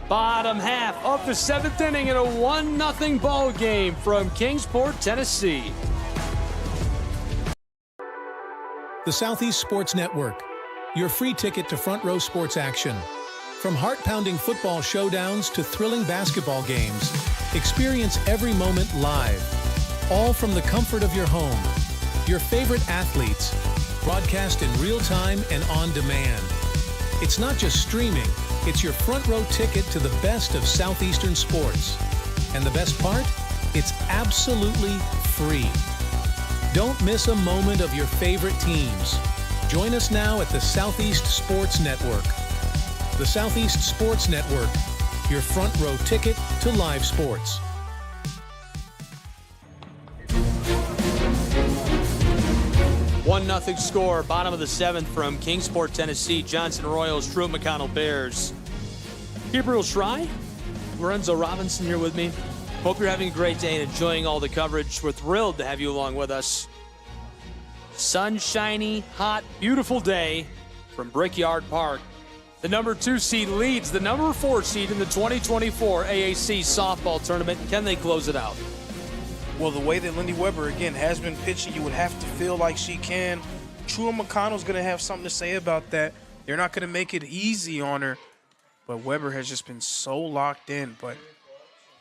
Bottom half of the 7th inning in a 1-0 ball game from Kingsport, Tennessee. The Southeast Sports Network, your free ticket to front row sports action. From heart-pounding football showdowns to thrilling basketball games, experience every moment live, all from the comfort of your home. Your favorite athletes, broadcast in real time and on demand. It's not just streaming, it's your front row ticket to the best of Southeastern sports. And the best part? It's absolutely free. Don't miss a moment of your favorite teams. Join us now at the Southeast Sports Network. The Southeast Sports Network, your front row ticket to live sports. One nothing score, bottom of the 7th from Kingsport, Tennessee. Johnson Royals, Truett McConnell Bears. Gabriel Schrei, Lorenzo Robinson here with me. Hope you're having a great day and enjoying all the coverage. We're thrilled to have you along with us. Sunshiny, hot, beautiful day from Brickyard Park. The number 2 seed leads the number 4 seed in the 2024 AAC softball tournament. Can they close it out? Well, the way that Lindy Weber, again, has been pitching, you would have to feel like she can. Truett McConnell's going to have something to say about that. They're not going to make it easy on her, but Weber has just been so locked in. But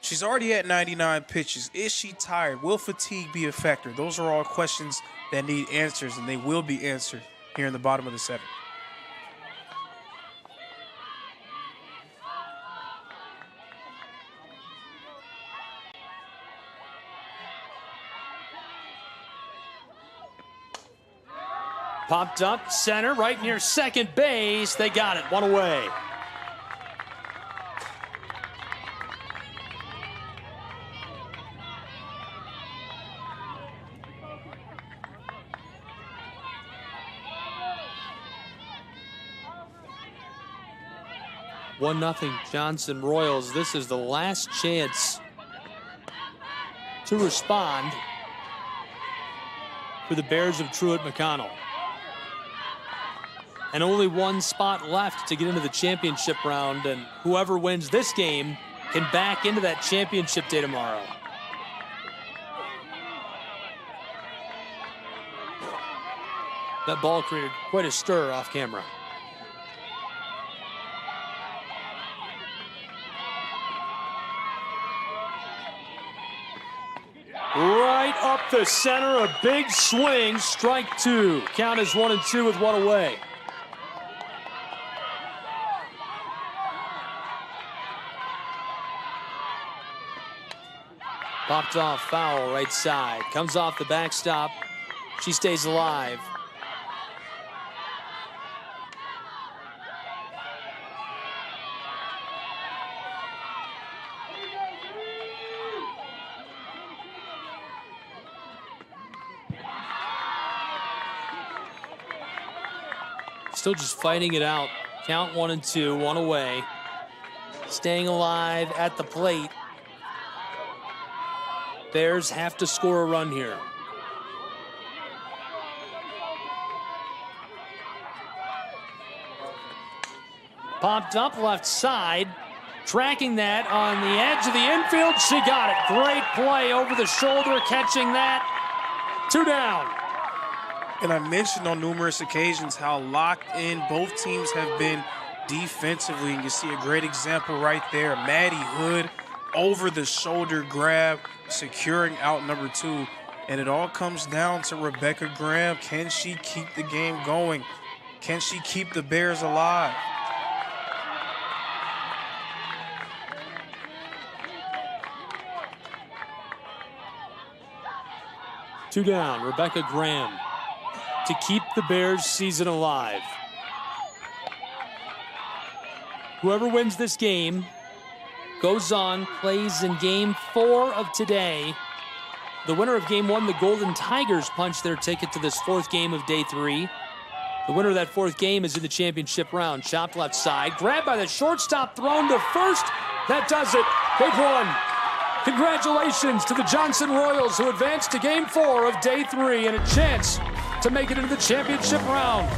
she's already at 99 pitches. Is she tired? Will fatigue be a factor? Those are all questions that need answers, and they will be answered here in the bottom of the 7th. Popped up, center, right near second base. They got it, 1 away. One nothing Johnson Royals. This is the last chance to respond for the Bears of Truett McConnell. And only 1 spot left to get into the championship round, and whoever wins this game can back into that championship day tomorrow. That ball created quite a stir off camera. Right up the center, a big swing, strike 2. Count is 1-2 with 1 away. Popped off, foul, right side. Comes off the backstop. She stays alive. Still just fighting it out. Count 1-2, one away. Staying alive at the plate. Bears have to score a run here. Popped up left side. Tracking that on the edge of the infield. She got it. Great play over the shoulder, catching that. 2 down. And I mentioned on numerous occasions how locked in both teams have been defensively. And you see a great example right there. Maddie Hood over the shoulder grab, securing out number 2. And it all comes down to Rebecca Graham. Can she keep the game going? Can she keep the Bears alive? Two down, Rebecca Graham to keep the Bears season alive. Whoever wins this game goes on, plays in game 4 of today. The winner of game 1, the Golden Tigers, punched their ticket to this 4th game of day 3. The winner of that 4th game is in the championship round. Chopped left side, grabbed by the shortstop, thrown to first. That does it. They've won. Congratulations to the Johnson Royals, who advanced to game 4 of day 3 and a chance to make it into the championship round.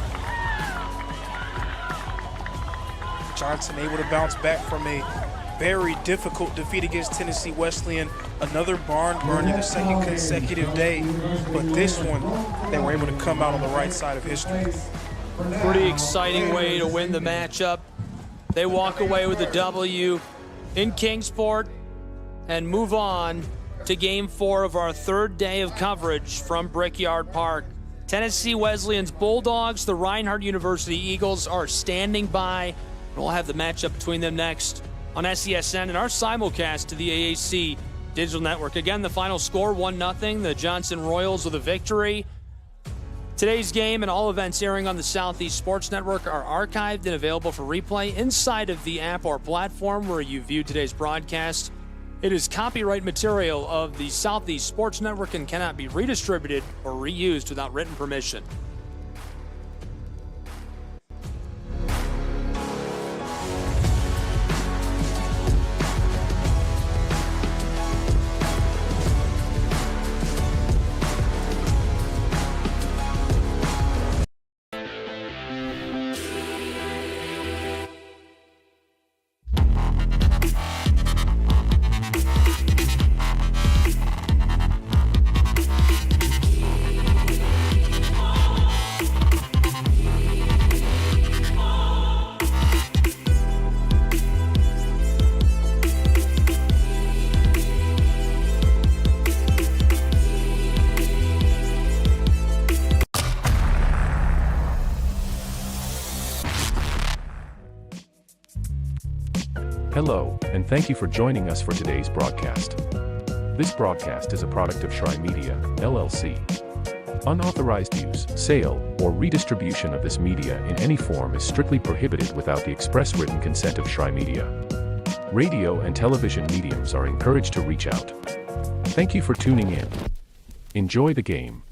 Johnson able to bounce back from a very difficult defeat against Tennessee Wesleyan. Another barn burner, the 2nd consecutive day. But this one, they were able to come out on the right side of history. Pretty exciting way to win the matchup. They walk away with a W in Kingsport and move on to game 4 of our 3rd day of coverage from Brickyard Park. Tennessee Wesleyan's Bulldogs, the Reinhardt University Eagles are standing by. We'll have the matchup between them next on SESN and our simulcast to the AAC Digital Network. Again, the final score, 1-0. The Johnson Royals with a victory. Today's game and all events airing on the Southeast Sports Network are archived and available for replay inside of the app or platform where you viewed today's broadcast. It is copyright material of the Southeast Sports Network and cannot be redistributed or reused without written permission. Hello, and thank you for joining us for today's broadcast. This broadcast is a product of Shry Media, LLC. Unauthorized use, sale, or redistribution of this media in any form is strictly prohibited without the express written consent of Shry Media. Radio and television mediums are encouraged to reach out. Thank you for tuning in. Enjoy the game.